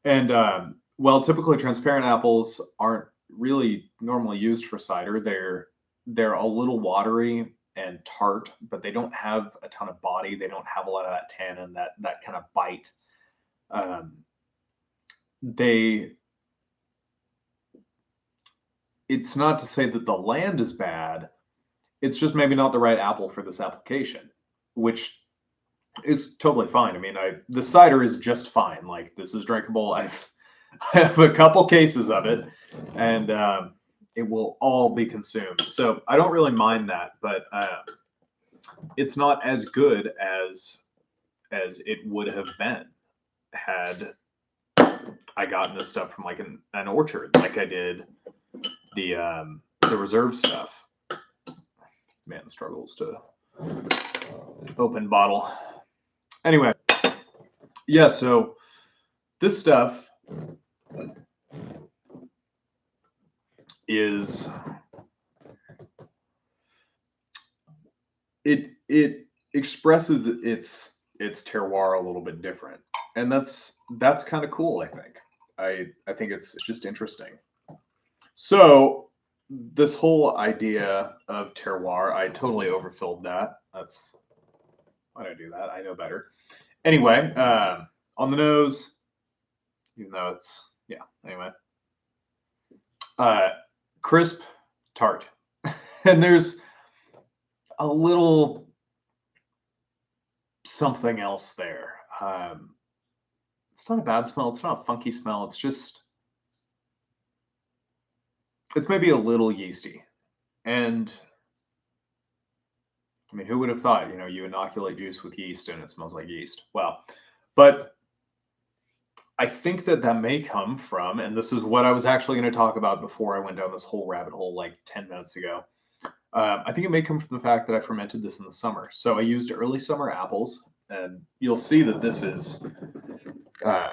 And well, typically transparent apples aren't really normally used for cider. They're a little watery and tart, but they don't have a ton of body. They don't have a lot of that tannin, that kind of bite. Um, they it's not to say that the land is bad. It's just maybe not the right apple for this application, which is totally fine. I mean, the cider is just fine. Like this is drinkable. I have a couple cases of it, and it will all be consumed. So I don't really mind that, but it's not as good as it would have been had I gotten this stuff from like an orchard, like I did the reserve stuff. Man struggles to open bottle. Anyway, yeah. So this stuff is it expresses its terroir a little bit different, and that's kind of cool. I think it's just interesting. So this whole idea of terroir, I totally overfilled that. That's why did I do that? I know better. Anyway, on the nose, even though it's yeah. Anyway, uh, crisp, tart, and there's a little something else there. It's not a bad smell. It's not a funky smell. It's maybe a little yeasty. And I mean, who would have thought, you inoculate juice with yeast and it smells like yeast? Well, but I think that may come from, and this is what I was actually going to talk about before I went down this whole rabbit hole like 10 minutes ago. I think it may come from the fact that I fermented this in the summer. So I used early summer apples, and you'll see that this is uh,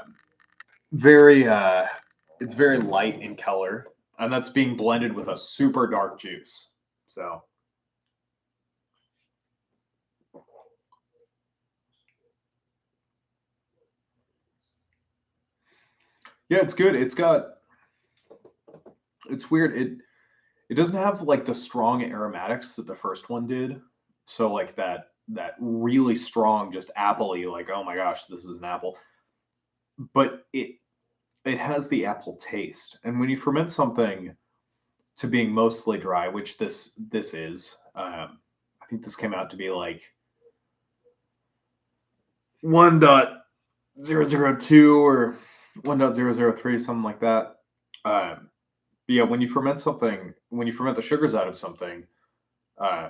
very it's very light in color, and that's being blended with a super dark juice. So yeah, it's good. It's weird. It doesn't have like the strong aromatics that the first one did. So like that really strong, just appley, like oh my gosh, this is an apple. But it has the apple taste, and when you ferment something to being mostly dry, which this is, I think this came out to be like 1.002 or 1.003, something like that. But yeah, when you ferment something, when you ferment the sugars out of something, uh,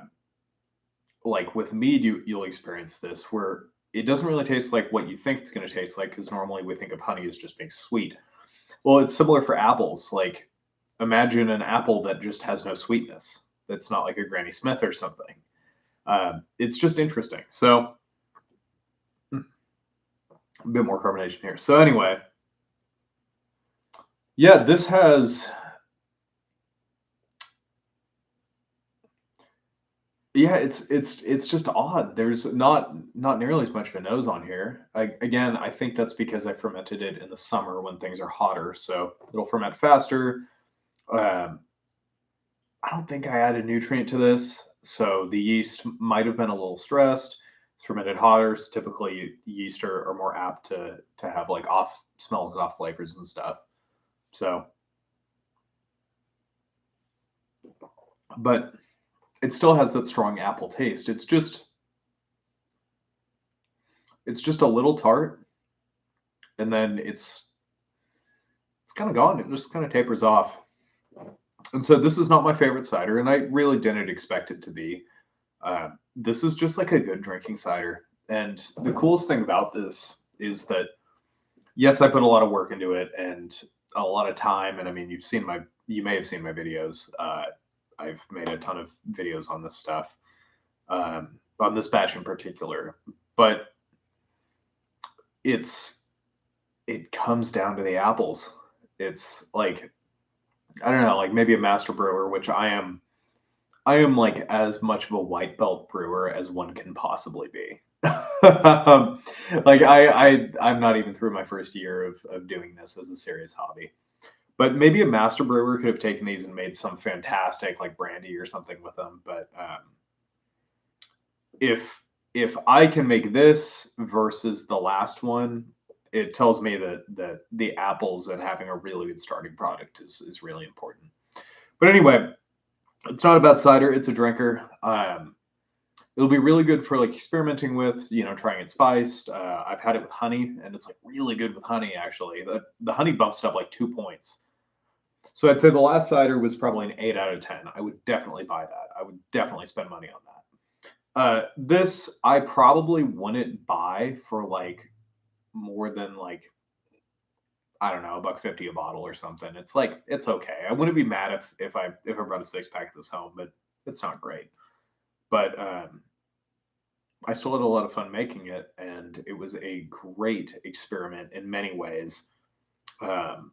like with mead, you'll experience this where it doesn't really taste like what you think it's going to taste like, because normally we think of honey as just being sweet. Well, it's similar for apples. Like imagine an apple that just has no sweetness. That's not like a Granny Smith or something. It's just interesting. So a bit more carbonation here. So anyway, yeah, this has yeah, it's just odd. There's not nearly as much of a nose on here. Again, I think that's because I fermented it in the summer when things are hotter, so it'll ferment faster. Um, I don't think I added nutrient to this, so the yeast might have been a little stressed. It's fermented hotter. So typically, yeast are more apt to have like off smells and off flavors and stuff. So, but it still has that strong apple taste. It's just a little tart, and then it's kind of gone. It just kind of tapers off. And so this is not my favorite cider, and I really didn't expect it to be. This is just like a good drinking cider. And the coolest thing about this is that yes, I put a lot of work into it and a lot of time. And I mean, you may have seen my videos. I've made a ton of videos on this stuff, on this batch in particular. But it comes down to the apples. It's like I don't know, like maybe a master brewer, which I am I am like as much of a white belt brewer as one can possibly be. Like I'm not even through my first year of doing this as a serious hobby. But maybe a master brewer could have taken these and made some fantastic like brandy or something with them. But if I can make this versus the last one, it tells me that the apples and having a really good starting product is really important. But anyway, it's not about cider; it's a drinker. It'll be really good for like experimenting with, trying it spiced. I've had it with honey, and it's like really good with honey. Actually, the honey bumps it up like 2 points. So I'd say the last cider was probably an 8 out of 10. I would definitely buy that. I would definitely spend money on that. This I probably wouldn't buy for like more than like, I don't know, $1.50 a bottle or something. It's like it's okay. I wouldn't be mad if I brought a 6 pack of this home, but it's not great. But I still had a lot of fun making it, and it was a great experiment in many ways. Um,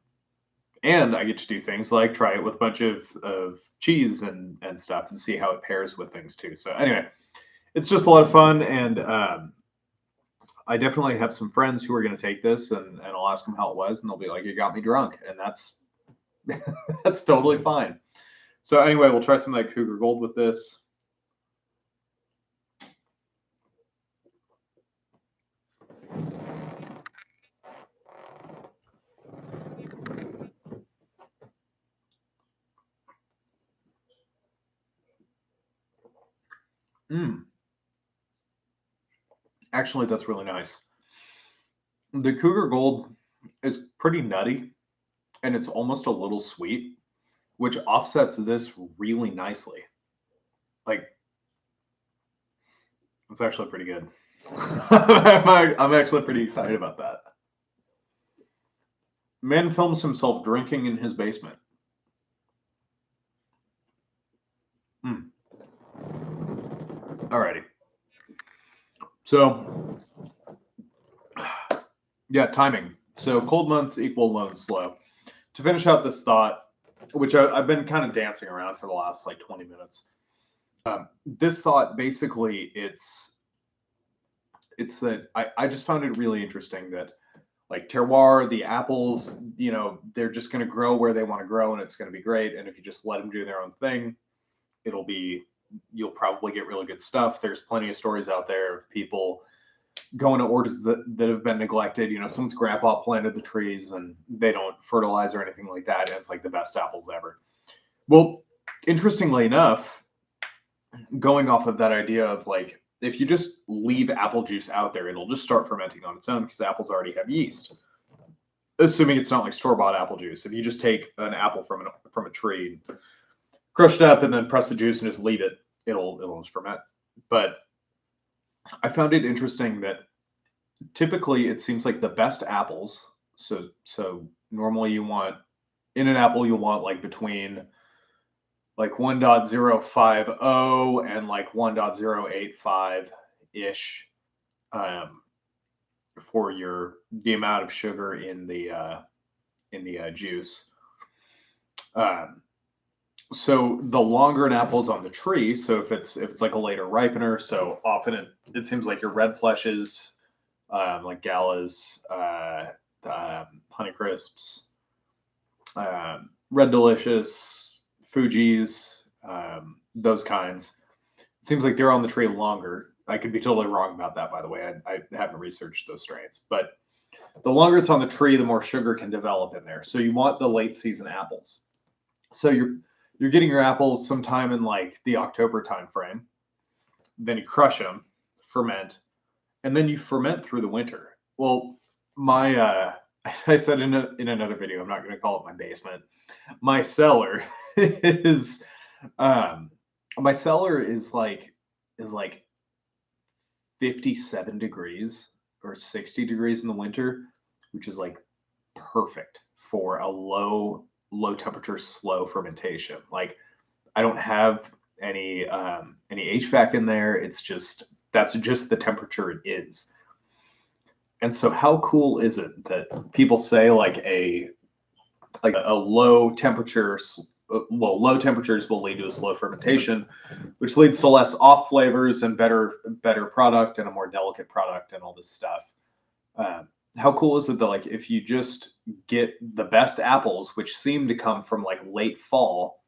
and I get to do things like try it with a bunch of cheese and stuff and see how it pairs with things too. So anyway, it's just a lot of fun, and I definitely have some friends who are going to take this, and I'll ask them how it was, and they'll be like, "You got me drunk," and that's that's totally fine. So anyway, we'll try some of that Cougar Gold with this. Mm. Actually, that's really nice. The Cougar Gold is pretty nutty, and it's almost a little sweet, which offsets this really nicely. Like, it's actually pretty good. I'm actually pretty excited about that. Man films himself drinking in his basement. Mm. Alrighty. So, yeah, timing. So, cold months equal low and slow. To finish out this thought, which I've been kind of dancing around for the last like 20 minutes, this thought basically it's that I just found it really interesting that like terroir, the apples, they're just going to grow where they want to grow and it's going to be great. And if you just let them do their own thing, it'll be, you'll probably get really good stuff. There's plenty of stories out there of people going to orchards that have been neglected. Someone's grandpa planted the trees and they don't fertilize or anything like that. And it's like the best apples ever. Well, interestingly enough, going off of that idea of like, if you just leave apple juice out there, it'll just start fermenting on its own because apples already have yeast. Assuming it's not like store-bought apple juice. If you just take an apple from a tree, crush it up, and then press the juice and just leave it, it'll just ferment. But I found it interesting that typically it seems like the best apples. So normally you want in an apple you'll want like between like 1.050 and like 1.085 ish for the amount of sugar in the juice. So the longer an apple's on the tree, so if it's like a later ripener, so often it seems like your red fleshes, like galas, honey crisps, red delicious, Fuji's, those kinds. It seems like they're on the tree longer. I could be totally wrong about that, by the way. I haven't researched those strains, but the longer it's on the tree, the more sugar can develop in there. So you want the late season apples. So you're getting your apples sometime in like the October time frame. Then you crush them, ferment, and then you ferment through the winter. Well, my I said in another video, I'm not going to call it my basement. My cellar is my cellar is like 57 degrees or 60 degrees in the winter, which is like perfect for a low temperature slow fermentation. Like I don't have any HVAC in there. That's just the temperature it is. And so how cool is it that people say like a low temperature low temperatures will lead to a slow fermentation, which leads to less off flavors and better product and a more delicate product and all this stuff. How cool is it that like if you just get the best apples, which seem to come from like late fall,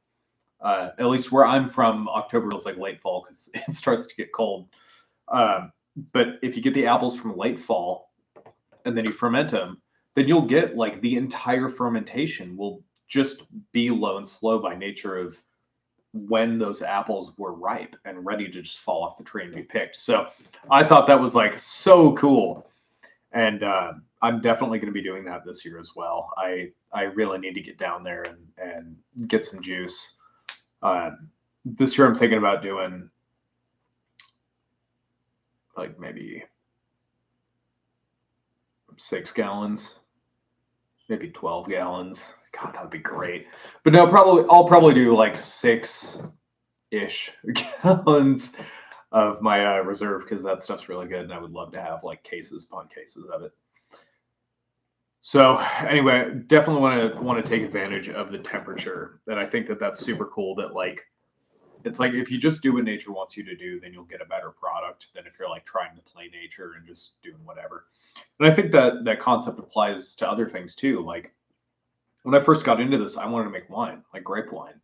at least where I'm from, October is like late fall because it starts to get cold. Um, but if you get the apples from late fall and then you ferment them, then you'll get like the entire fermentation will just be low and slow by nature of when those apples were ripe and ready to just fall off the tree and be picked. So I thought that was like so cool. And I'm definitely going to be doing that this year as well. I really need to get down there and get some juice. This year I'm thinking about doing like maybe 6 gallons, maybe 12 gallons. God, that would be great. But no, I'll probably do like 6-ish gallons of my reserve because that stuff's really good, and I would love to have like cases upon cases of it. So anyway, definitely want to take advantage of the temperature, and I think that that's super cool. That like it's like if you just do what nature wants you to do, then you'll get a better product than if you're like trying to play nature and just doing whatever. And I think that that concept applies to other things too. Like when I first got into this, I wanted to make wine, like grape wine.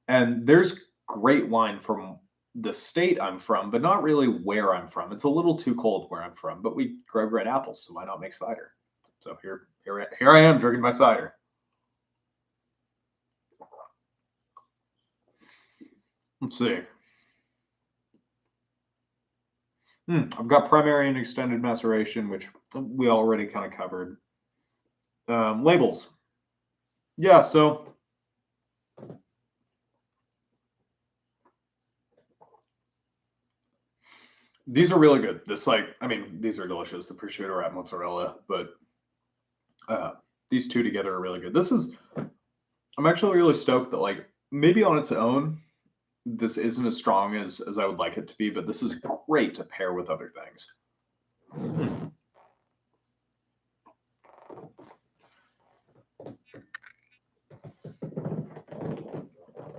And there's great wine from the state I'm from, but not really where I'm from. It's a little too cold where I'm from, but we grow red apples, so why not make cider? So here I am drinking my cider. Let's see. I've got primary and extended maceration, which we already kind of covered. Labels. Yeah, so these are really good. This like, I mean, these are delicious. The prosciutto wrap mozzarella, but these two together are really good. I'm actually really stoked that like maybe on its own, this isn't as strong as I would like it to be, but this is great to pair with other things.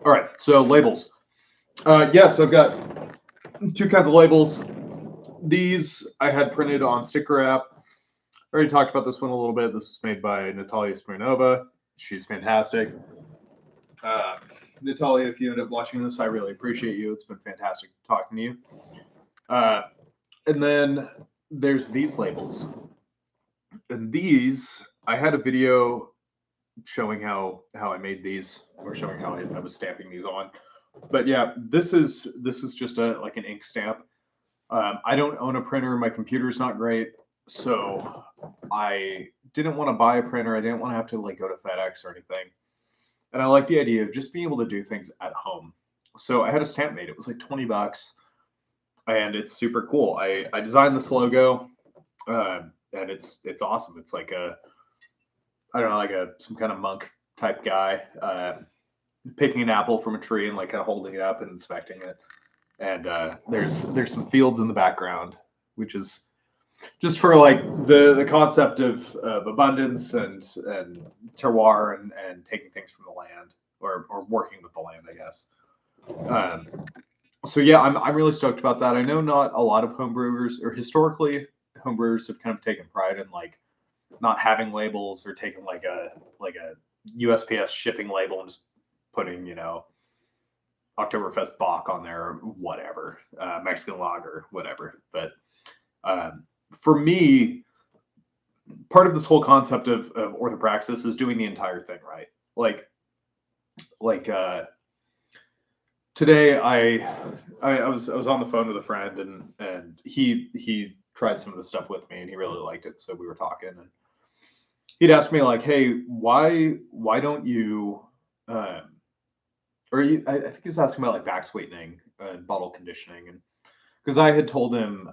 All right, so labels. Yeah, so I've got 2 kinds of labels. These I had printed on sticker wrap. I already talked about this one a little bit. This is made by Natalia Smirnova. She's fantastic. Natalia, if you end up watching this, I really appreciate you. It's been fantastic talking to you. And then there's these labels. And these, I had a video showing how I made these, or showing how I was stamping these on. But yeah, this is just a like an ink stamp. I don't own a printer. My computer's not great, so I didn't want to buy a printer. I didn't want to have to like go to FedEx or anything. And I like the idea of just being able to do things at home. So I had a stamp made. It was like $20, and it's super cool. I designed this logo, and it's awesome. It's like I don't know, like some kind of monk type guy picking an apple from a tree and like kind of holding it up and inspecting it. And there's some fields in the background, which is just for like the concept of abundance and terroir and taking things from the land or working with the land, I guess. So yeah, I'm really stoked about that. I know not a lot of homebrewers, or historically homebrewers, have kind of taken pride in like not having labels or taking like a USPS shipping label and just putting Oktoberfest Bock on there or whatever, Mexican lager, whatever. But for me, part of this whole concept of orthopraxis is doing the entire thing right. Like today I was on the phone with a friend and he tried some of the stuff with me and he really liked it. So we were talking and he'd asked me like, hey, why don't you I think he was asking about like back sweetening and bottle conditioning, and because I had told him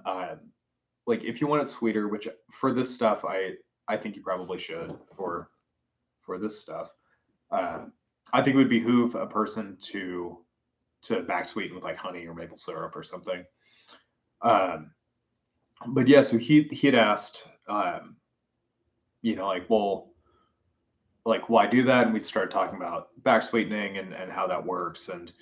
like if you want it sweeter, which for this stuff I think you probably should for this stuff. I think it would behoove a person to back sweeten with like honey or maple syrup or something. But yeah, so he had asked, like, well, like why do that? And we'd start talking about back sweetening and how that works. And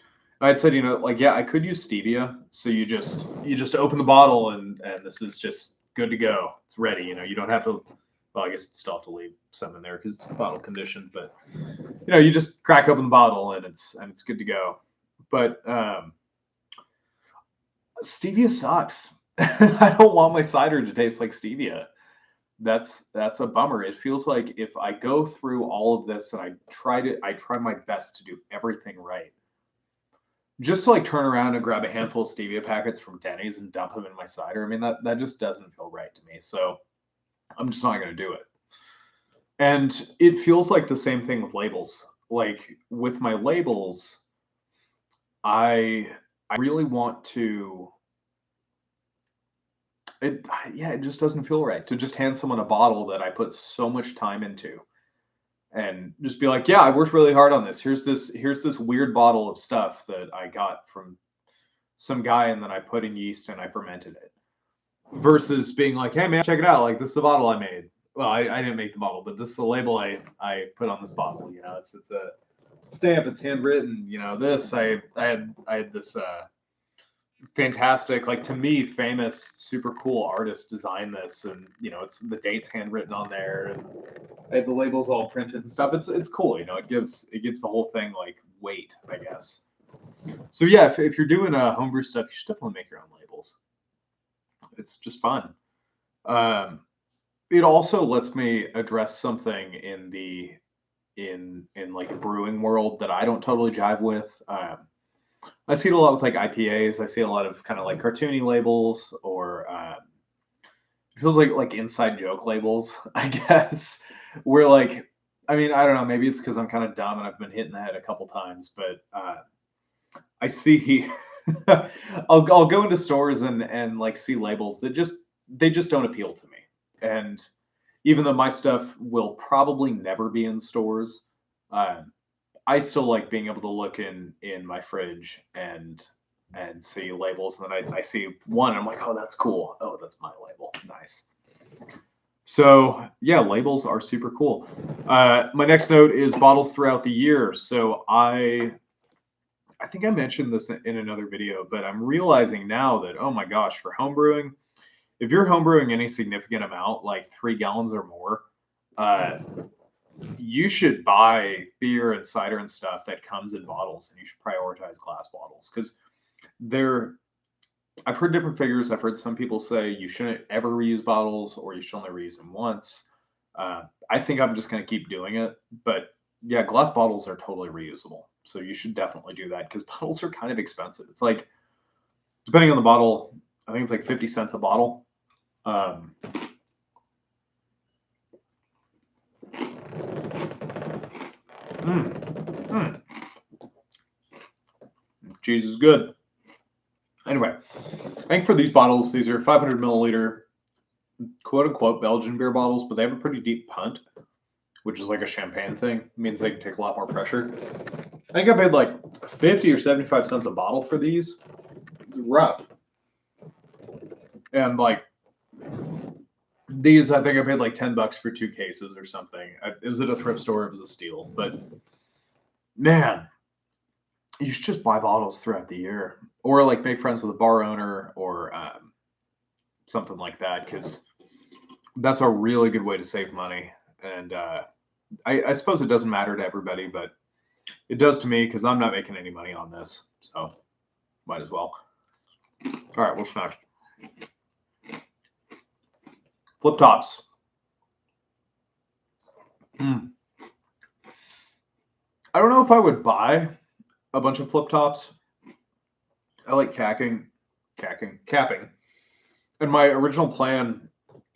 I'd said, like, yeah, I could use stevia. So you just open the bottle and this is just good to go. It's ready. You don't have to. Well, I guess you still have to leave some in there because it's bottle conditioned. But you just crack open the bottle and it's good to go. But stevia sucks. I don't want my cider to taste like stevia. That's a bummer. It feels like if I go through all of this and I try my best to do everything right, just to like turn around and grab a handful of stevia packets from Denny's and dump them in my cider. I mean, that just doesn't feel right to me. So I'm just not going to do it. And it feels like the same thing with labels. Like with my labels, I really want to. It just doesn't feel right to just hand someone a bottle that I put so much time into and just be like, yeah, I worked really hard on this. Here's this weird bottle of stuff that I got from some guy and then I put in yeast and I fermented it. Versus being like, hey man, check it out. Like this is the bottle I made. Well, I didn't make the bottle, but this is the label I put on this bottle. It's a stamp, it's handwritten. This I had this fantastic, like to me, famous, super cool artist design this, and it's the dates handwritten on there, and I have the labels all printed and stuff. It's cool, it gives the whole thing like weight, I guess. So yeah, if you're doing homebrew stuff, you should definitely make your own labels. It's just fun. It also lets me address something in the in like the brewing world that I don't totally jive with. I see it a lot with like IPAs. I see a lot of kind of like cartoony labels, or it feels like inside joke labels, I guess. Where like, I mean, I don't know. Maybe it's because I'm kind of dumb and I've been hit in the head a couple times, but I see. I'll go into stores and like see labels that they just don't appeal to me. And even though my stuff will probably never be in stores, um, I still like being able to look in my fridge and see labels, and then I see one, and I'm like, oh, that's cool. Oh, that's my label. Nice. So yeah, labels are super cool. My next note is bottles throughout the year. So I think I mentioned this in another video, but I'm realizing now that, oh my gosh, for homebrewing, if you're homebrewing any significant amount, like 3 gallons or more, you should buy beer and cider and stuff that comes in bottles, and you should prioritize glass bottles because I've heard different figures. I've heard some people say you shouldn't ever reuse bottles or you should only reuse them once. I think I'm just going to keep doing it, but yeah, glass bottles are totally reusable, so you should definitely do that because bottles are kind of expensive. It's like, depending on the bottle, I think it's like 50 cents a bottle. Cheese is good. Anyway, I think for these bottles, these are 500 milliliter, quote unquote, Belgian beer bottles, but they have a pretty deep punt, which is like a champagne thing. It means they can take a lot more pressure. I think I paid like 50 or 75 cents a bottle for these. Rough. And like these, I think I paid like $10 for 2 cases or something. It was at a thrift store. It was a steal. But man, you should just buy bottles throughout the year, or like make friends with a bar owner or something like that, because that's a really good way to save money. And I suppose it doesn't matter to everybody, but it does to me because I'm not making any money on this, so might as well. All right, what's next? Flip tops. I don't know if I would buy a bunch of flip tops. I like capping. And my original plan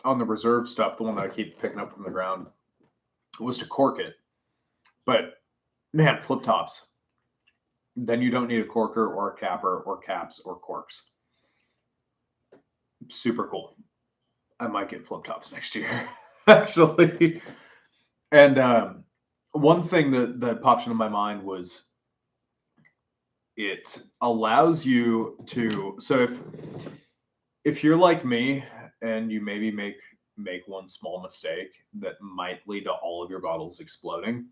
on the reserve stuff, the one that I keep picking up from the ground, was to cork it. But man, flip tops. Then you don't need a corker or a capper or caps or corks. Super cool. I might get flip tops next year, actually. And one thing that pops into my mind was it allows you to. So if you're like me and you maybe make make one small mistake that might lead to all of your bottles exploding.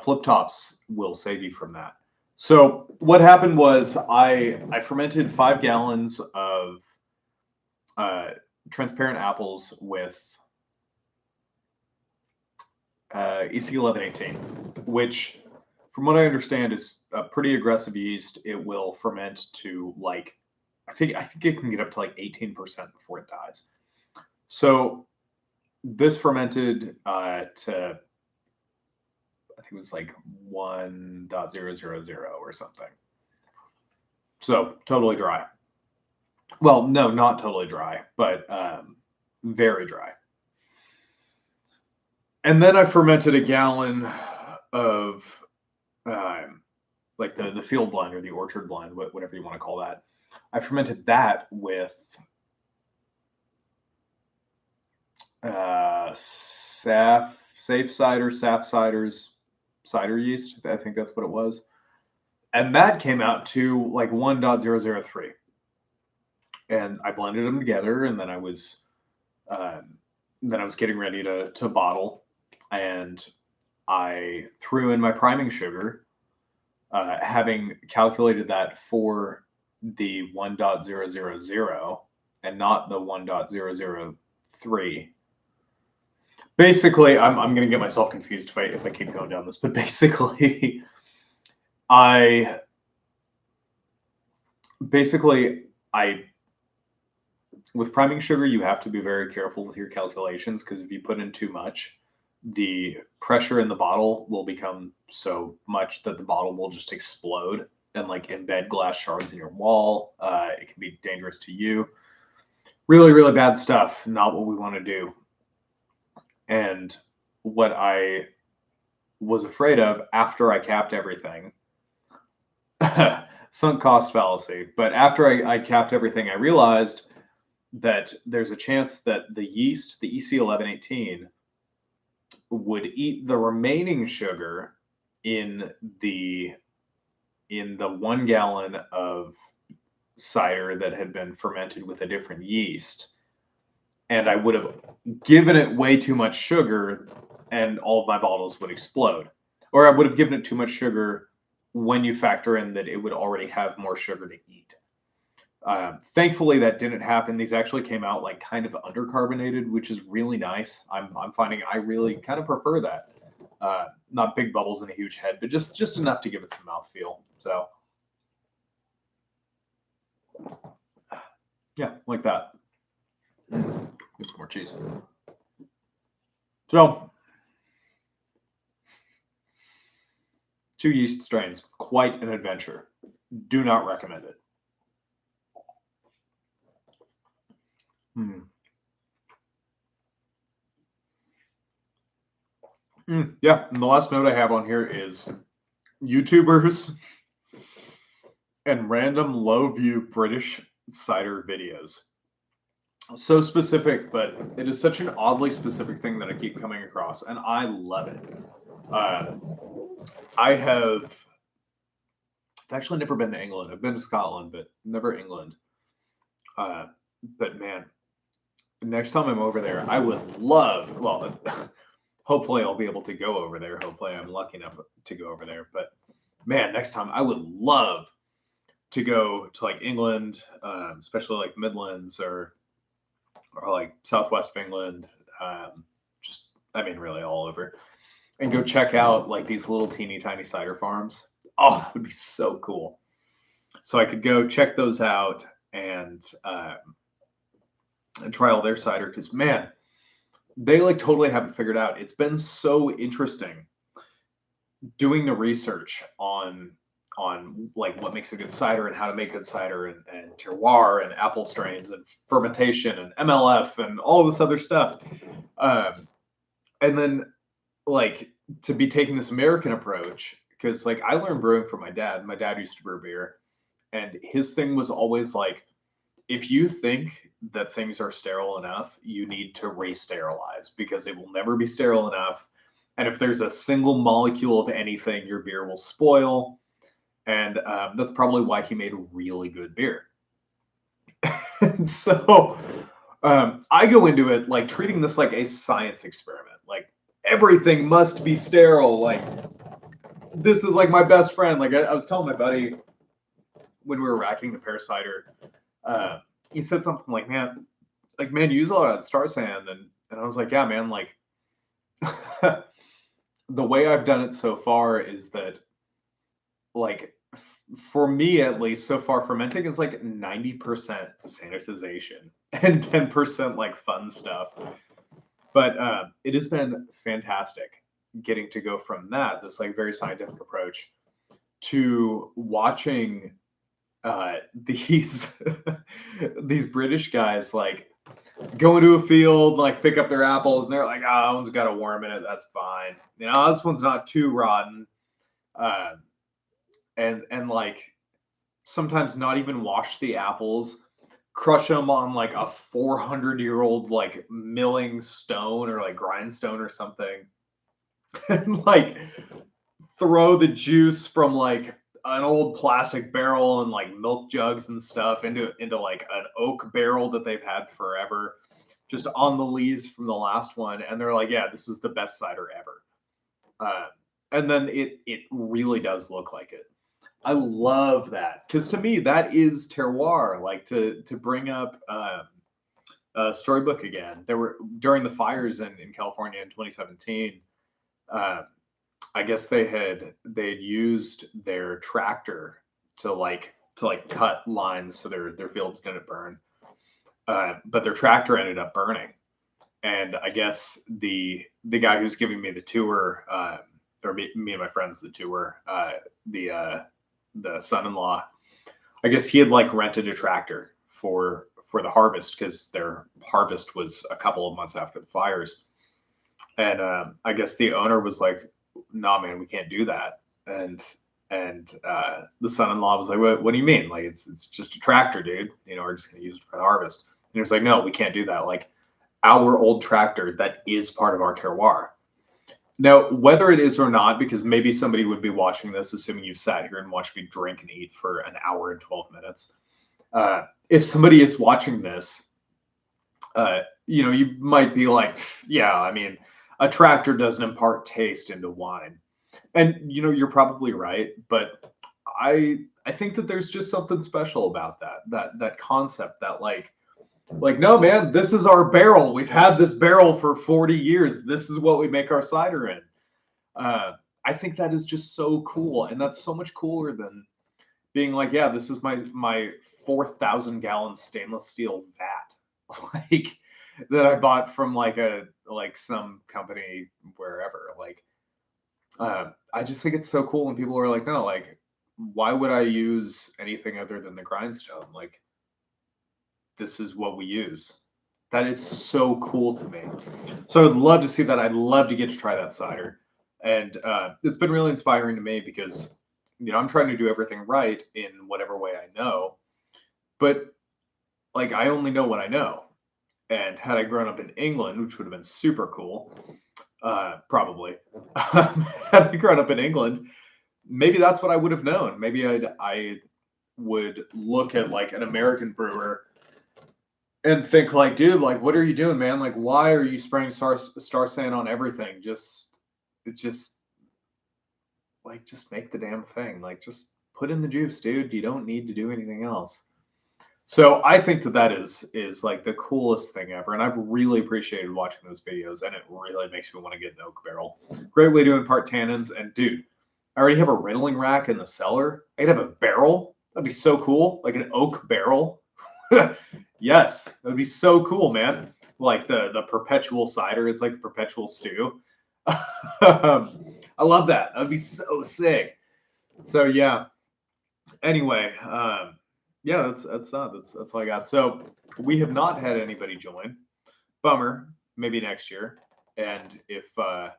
Flip tops will save you from that. So what happened was I fermented 5 gallons of transparent apples with EC1118, which, from what I understand, is a pretty aggressive yeast. It will ferment to like, I think it can get up to like 18% before it dies. So this fermented to, I think it was like 1.000 or something. So totally dry. Well, no, not totally dry, but very dry. And then I fermented a gallon of like the field blend or the orchard blend, whatever you want to call that. I fermented that with Safe Cider, Sap Cider's cider yeast. I think that's what it was. And that came out to like 1.003. And I blended them together, and then I was getting ready to bottle, and I threw in my priming sugar, having calculated that for the 1.000 and not the 1.003. Basically, I'm going to get myself confused if I keep going down this, but basically, I with priming sugar, you have to be very careful with your calculations, because if you put in too much, the pressure in the bottle will become so much that the bottle will just explode and like embed glass shards in your wall. It can be dangerous to you. Really, really bad stuff. Not what we want to do. And what I was afraid of after I capped everything, sunk cost fallacy, but after I capped everything, I realized that there's a chance that the yeast, the EC1118, would eat the remaining sugar in the 1 gallon of cider that had been fermented with a different yeast. And I would have given it way too much sugar, and all of my bottles would explode. Or I would have given it too much sugar when you factor in that it would already have more sugar to eat. Thankfully, that didn't happen. These actually came out like kind of undercarbonated, which is really nice. I'm finding I really kind of prefer that. Not big bubbles and a huge head, but just enough to give it some mouthfeel. So yeah, like that. Get some more cheese. So 2 yeast strains, quite an adventure. Do not recommend it. Yeah, and the last note I have on here is YouTubers and random low-view British cider videos. So specific, but it is such an oddly specific thing that I keep coming across, and I love it. I have actually never been to England. I've been to Scotland, but never England. But man, next time I'm over there, I would love, well, hopefully I'll be able to go over there. Hopefully I'm lucky enough to go over there. But man, next time I would love to go to like England, especially like Midlands or like Southwest of England. Really all over, and go check out like these little teeny tiny cider farms. Oh, that would be so cool. So I could go check those out and try all their cider, because man, they like totally have it figured out. It's been so interesting doing the research on like what makes a good cider and how to make good cider, and terroir and apple strains and fermentation and MLF and all this other stuff. And then like to be taking this American approach, because like I learned brewing from my dad. My dad used to brew beer, and his thing was always like, if you think that things are sterile enough, you need to re-sterilize, because it will never be sterile enough. And if there's a single molecule of anything, your beer will spoil. And that's probably why he made really good beer. And so I go into it like treating this like a science experiment. Like everything must be sterile. Like this is like my best friend. Like I was telling my buddy when we were racking the pear cider, he said something like man, use a lot of that star sand, and I was like, yeah, man, like the way I've done it so far is that like for me at least so far fermenting is like 90% sanitization and 10% like fun stuff, but it has been fantastic getting to go from that this like very scientific approach to watching these these British guys like go into a field, like pick up their apples, and they're like, "Oh, that one's got a worm in it. That's fine. You know, this one's not too rotten." Uh, and like sometimes not even wash the apples, crush them on like a 400-year-old like milling stone or like grindstone or something, and like throw the juice from like an old plastic barrel and like milk jugs and stuff into like an oak barrel that they've had forever, just on the lees from the last one, and they're like, yeah, this is the best cider ever. uh, and then it really does look like it. I love that because to me that is terroir. Like to bring up Storybook again, there were during the fires in California in 2017. uh, I guess they'd used their tractor to cut lines so their fields didn't burn. But their tractor ended up burning, and I guess the guy who's giving me the tour, or me and my friends the tour, the son-in-law, I guess he had like rented a tractor for the harvest because their harvest was a couple of months after the fires, and I guess the owner was like, "Nah, man, we can't do that." And the son-in-law was like, what do you mean? Like it's just a tractor, dude. You know, we're just gonna use it for the harvest." And he was like, "No, we can't do that. Like our old tractor that is part of our terroir." Now, whether it is or not, because maybe somebody would be watching this, assuming you've sat here and watched me drink and eat for an hour and 12 minutes. If somebody is watching this, you know, you might be like, yeah, I mean, a tractor doesn't impart taste into wine. And, you know, you're probably right. But I think that there's just something special about that concept that like, no, man, this is our barrel. We've had this barrel for 40 years. This is what we make our cider in. I think that is just so cool. And that's so much cooler than being like, yeah, this is my 4,000-gallon stainless steel vat, like that I bought from like some company wherever. Like, I just think it's so cool when people are like, no, like, why would I use anything other than the grindstone? Like, this is what we use. That is so cool to me. So I'd love to see that. I'd love to get to try that cider. And it's been really inspiring to me because, you know, I'm trying to do everything right in whatever way I know. But like, I only know what I know. And had I grown up in England, which would have been super cool, probably, had I grown up in England, maybe that's what I would have known. Maybe I would look at like an American brewer and think like, dude, like, what are you doing, man? Like, why are you spraying star sand on everything? Just like, just make the damn thing. Like, just put in the juice, dude. You don't need to do anything else. So I think that is like the coolest thing ever, and I've really appreciated watching those videos, and it really makes me want to get an oak barrel. Great way to impart tannins, and dude, I already have a riddling rack in the cellar. I'd have a barrel. That'd be so cool, like an oak barrel. Yes, that'd be so cool, man. Like the perpetual cider. It's like the perpetual stew. I love that. That'd be so sick. So yeah. Anyway, yeah, that's all I got. So we have not had anybody join. Bummer. Maybe next year. And if I'm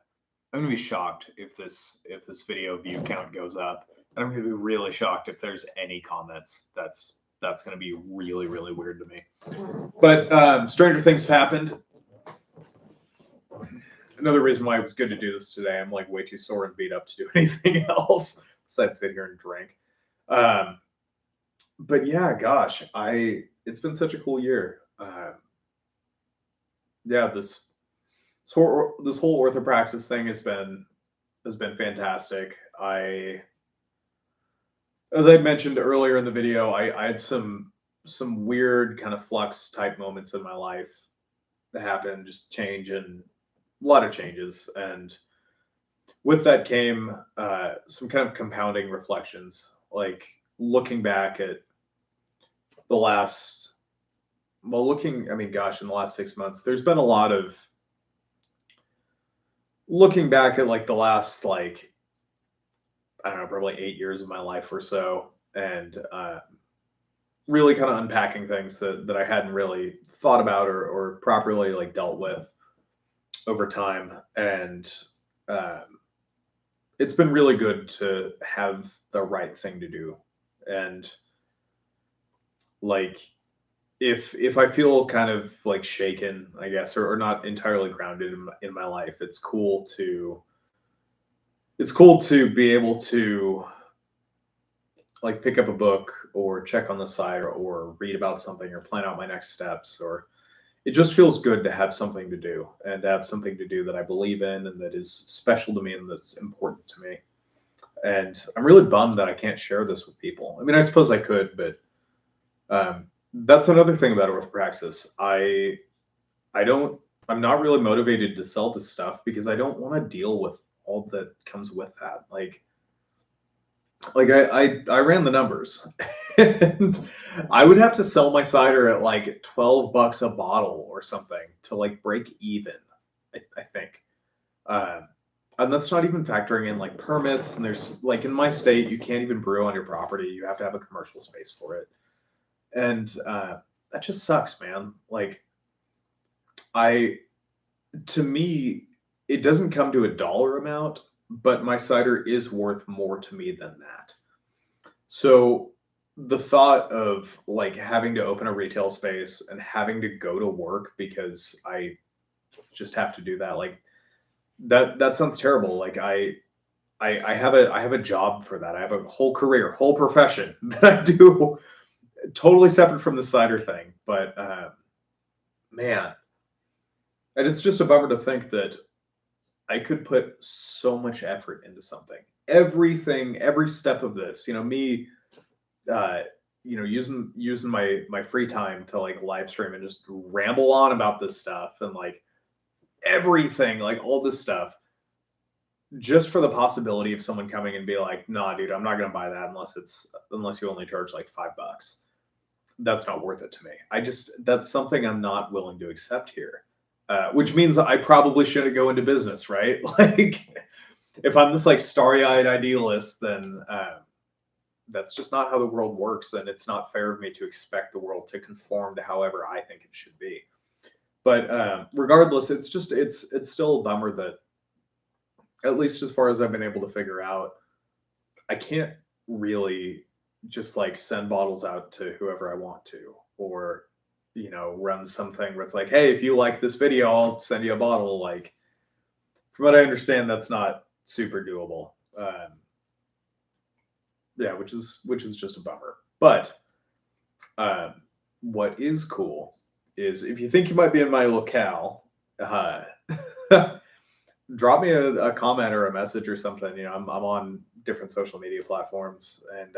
gonna be shocked if this video view count goes up, and I'm gonna be really shocked if there's any comments. That's gonna be really really weird to me. But stranger things have happened. Another reason why it was good to do this today. I'm like way too sore and beat up to do anything else besides sit here and drink. But yeah, gosh, it's been such a cool year. yeah, this whole orthopraxis thing has been fantastic. As I mentioned earlier in the video, I had some weird kind of flux type moments in my life that happened, just change and a lot of changes, and with that came some kind of compounding reflections, like looking back at the last, well, I mean, gosh, in the last 6 months, there's been a lot of looking back at like the last, like, I don't know, probably 8 years of my life or so, and really kind of unpacking things that I hadn't really thought about or properly like dealt with over time. And um, it's been really good to have the right thing to do. And like, if I feel kind of like shaken, I guess, or not entirely grounded in my life, it's cool to be able to like pick up a book or check on the side, or read about something or plan out my next steps, or it just feels good to have something to do, and to have something to do that I believe in and that is special to me and that's important to me. And I'm really bummed that I can't share this with people. I mean, I suppose I could, but that's another thing about orthopraxis. I don't I'm not really motivated to sell this stuff because I don't want to deal with all that comes with that. Like I ran the numbers, and I would have to sell my cider at like $12 a bottle or something to like break even. I think, um, and that's not even factoring in like permits. And there's like in my state, you can't even brew on your property. You have to have a commercial space for it, and that just sucks, man. Like I to me, it doesn't come to a dollar amount, but my cider is worth more to me than that. So the thought of like having to open a retail space and having to go to work because I just have to do that, like that sounds terrible. Like I have a job for that. I have a whole career, whole profession that I do totally separate from the cider thing. But man, and it's just a bummer to think that I could put so much effort into something. Everything, every step of this, me uh, using my free time to like live stream and just ramble on about this stuff, and like everything, like all this stuff, just for the possibility of someone coming and be like, "Nah, dude, I'm not gonna buy that unless you only charge like $5. That's not worth it to me." That's something I'm not willing to accept here, which means I probably shouldn't go into business, right? Like, if I'm this like starry-eyed idealist, then that's just not how the world works, and it's not fair of me to expect the world to conform to however I think it should be. But regardless, it's still a bummer that, at least as far as I've been able to figure out, I can't really just like send bottles out to whoever I want to, or run something where it's like, hey, if you like this video, I'll send you a bottle. Like, from what I understand, that's not super doable. Yeah, which is just a bummer. But um, what is cool is, if you think you might be in my locale, uh, drop me a comment or a message or something. I'm on different social media platforms, and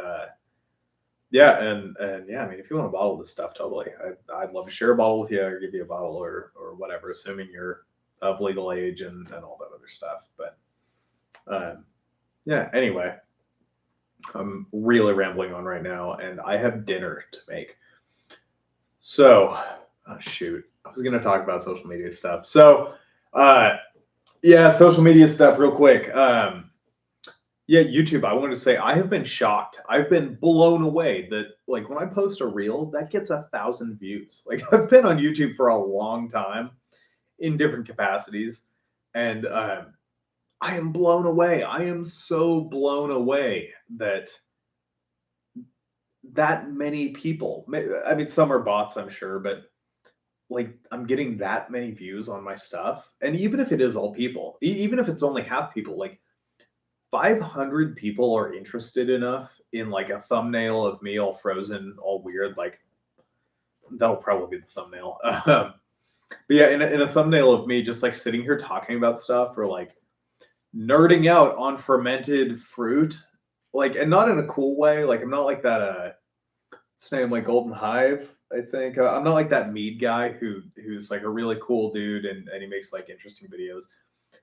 yeah, and yeah, I mean, if you want to bottle this stuff, totally, I'd love to share a bottle with you, or give you a bottle, or whatever, assuming you're of legal age and all that other stuff. But yeah, anyway, I'm really rambling on right now, and I have dinner to make. So, oh, shoot, I was going to talk about social media stuff. So, yeah, social media stuff real quick. Yeah, YouTube, I wanted to say I have been shocked. I've been blown away that like when I post a reel, that gets 1,000 views. Like, I've been on YouTube for a long time in different capacities, and I am blown away. I am so blown away that many people. I mean, some are bots, I'm sure, but like I'm getting that many views on my stuff. And even if it is all people, even if it's only half people, like 500 people are interested enough in like a thumbnail of me all frozen, all weird. Like, that'll probably be the thumbnail. But yeah, in a thumbnail of me just like sitting here talking about stuff or like nerding out on fermented fruit, like, and not in a cool way. Like I'm not like that. What's his name, like Golden Hive, I think. I'm not like that mead guy who's like a really cool dude and he makes like interesting videos.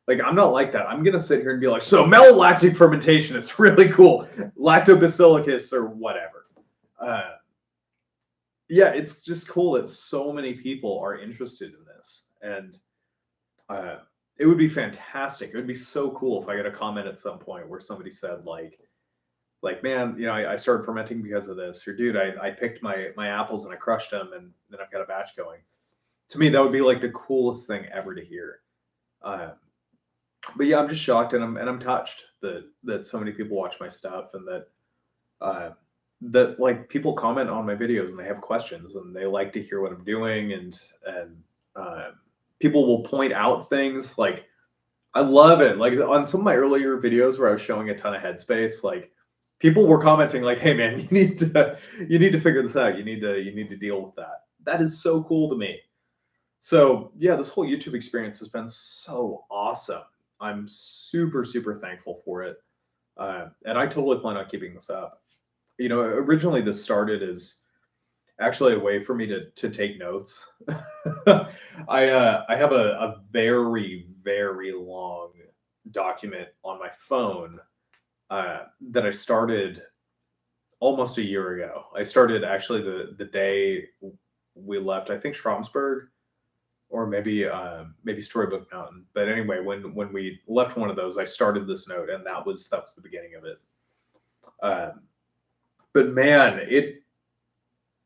Like I'm not like that. I'm gonna sit here and be like, so malolactic fermentation, it's really cool, lactobacillus or whatever. Uh, yeah, it's just cool that so many people are interested in this, and uh, it would be fantastic. It would be so cool if I got a comment at some point where somebody said like man, you know, I started fermenting because of this, or dude, I picked my apples and I crushed them and then I've got a batch going. To me, that would be like the coolest thing ever to hear. Um, but yeah, I'm just shocked and I'm touched that so many people watch my stuff and uh, that like people comment on my videos and they have questions and they like to hear what I'm doing and uh, people will point out things like I love it. Like on some of my earlier videos where I was showing a ton of headspace, like people were commenting like, "Hey man, you need to figure this out. You need to deal with that." That is so cool to me. So yeah, this whole YouTube experience has been so awesome. I'm super thankful for it, and I totally plan on keeping this up. You know, originally this started as actually a way for me to take notes. I have a very long document on my phone that I started almost a year ago. I started actually the day we left. I think Schramsberg or maybe Storybook Mountain. But anyway, when we left one of those, I started this note, and that was the beginning of it. Um, but man,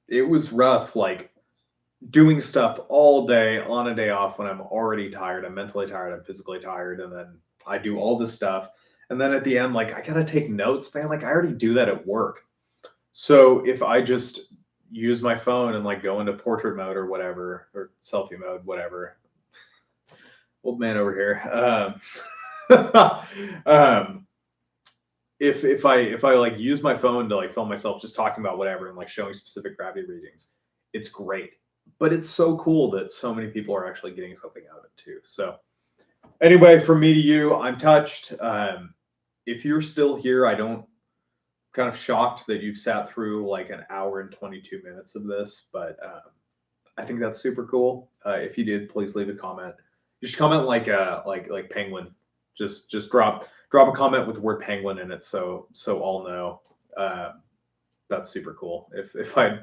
it was rough. Like doing stuff all day on a day off when I'm already tired. I'm mentally tired. I'm physically tired, and then I do all this stuff. And then at the end, like I gotta take notes, man. Like I already do that at work. So if I just use my phone and like go into portrait mode or whatever, or selfie mode, whatever, old man over here. Um, if I like use my phone to like film myself just talking about whatever and like showing specific gravity readings, it's great. But it's so cool that so many people are actually getting something out of it too. So anyway, from me to you, I'm touched. If you're still here, I don't kind of shocked that you've sat through like an hour and 22 minutes of this, but I think that's super cool. If you did, please leave a comment. You should comment like penguin. Just drop a comment with the word penguin in it, so all know. That's super cool. If I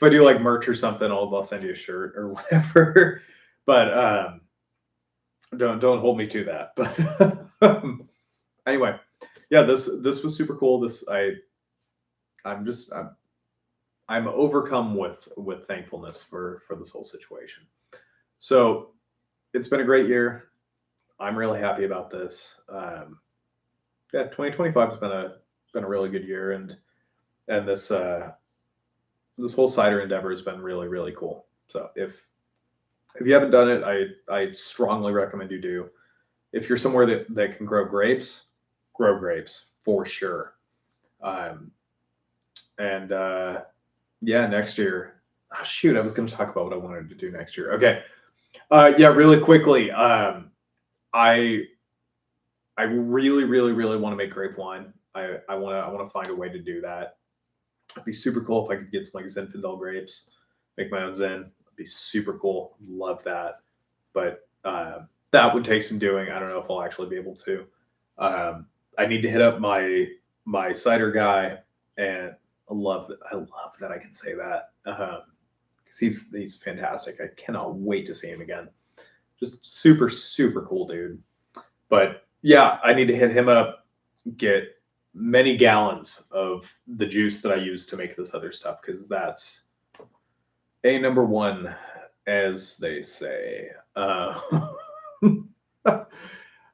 do like merch or something, I'll send you a shirt or whatever. But don't hold me to that. But anyway, yeah, this was super cool. I'm just I'm overcome with thankfulness for this whole situation. So it's been a great year. I'm really happy about this. Yeah, 2025 has been a really good year, and this whole cider endeavor has been really cool. So if you haven't done it, I strongly recommend you do. If you're somewhere that can grow grapes for sure. Um, and yeah, next year. Oh, shoot, I was going to talk about what I wanted to do next year. Okay. Yeah, really quickly. I really want to make grape wine. I want to find a way to do that. It'd be super cool if I could get some like Zinfandel grapes, make my own Zin. It'd be super cool. Love that. But that would take some doing. I don't know if I'll actually be able to. I need to hit up my cider guy, and I love that I can say that because he's fantastic. I cannot wait to see him again. Just super cool dude. But yeah, I need to hit him up, get many gallons of the juice that I use to make this other stuff because that's a number one, as they say.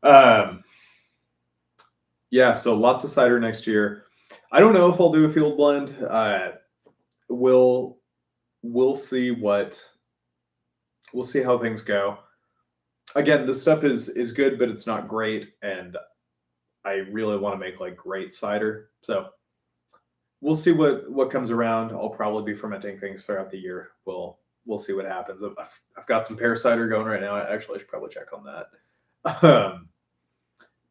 Um, yeah, so lots of cider next year. I don't know if I'll do a field blend. We'll see we'll see how things go. Again, this stuff is good, but it's not great, and I really want to make like great cider. So we'll see what comes around. I'll probably be fermenting things throughout the year. we'll see what happens. I've got some parasider going right now. I should probably check on that.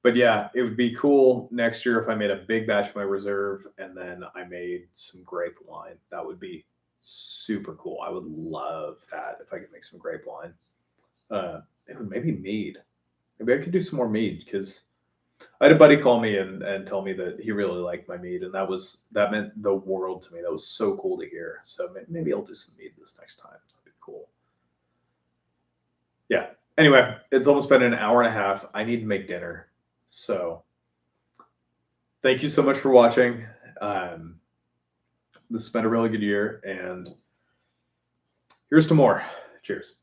But yeah, it would be cool next year if I made a big batch of my reserve and then I made some grape wine. That would be super cool. I would love that if I could make some grape wine. Maybe mead. Maybe I could do some more mead because I had a buddy call me and tell me that he really liked my mead, and that meant the world to me. That was so cool to hear. So maybe I'll do some mead this next time. That'd be cool. Yeah. Anyway, it's almost been an hour and a half. I need to make dinner. So thank you so much for watching. This has been a really good year, and here's to more. Cheers.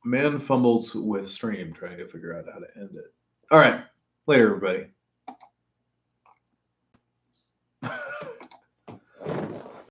Man fumbles with stream trying to figure out how to end it. All right. Later, everybody.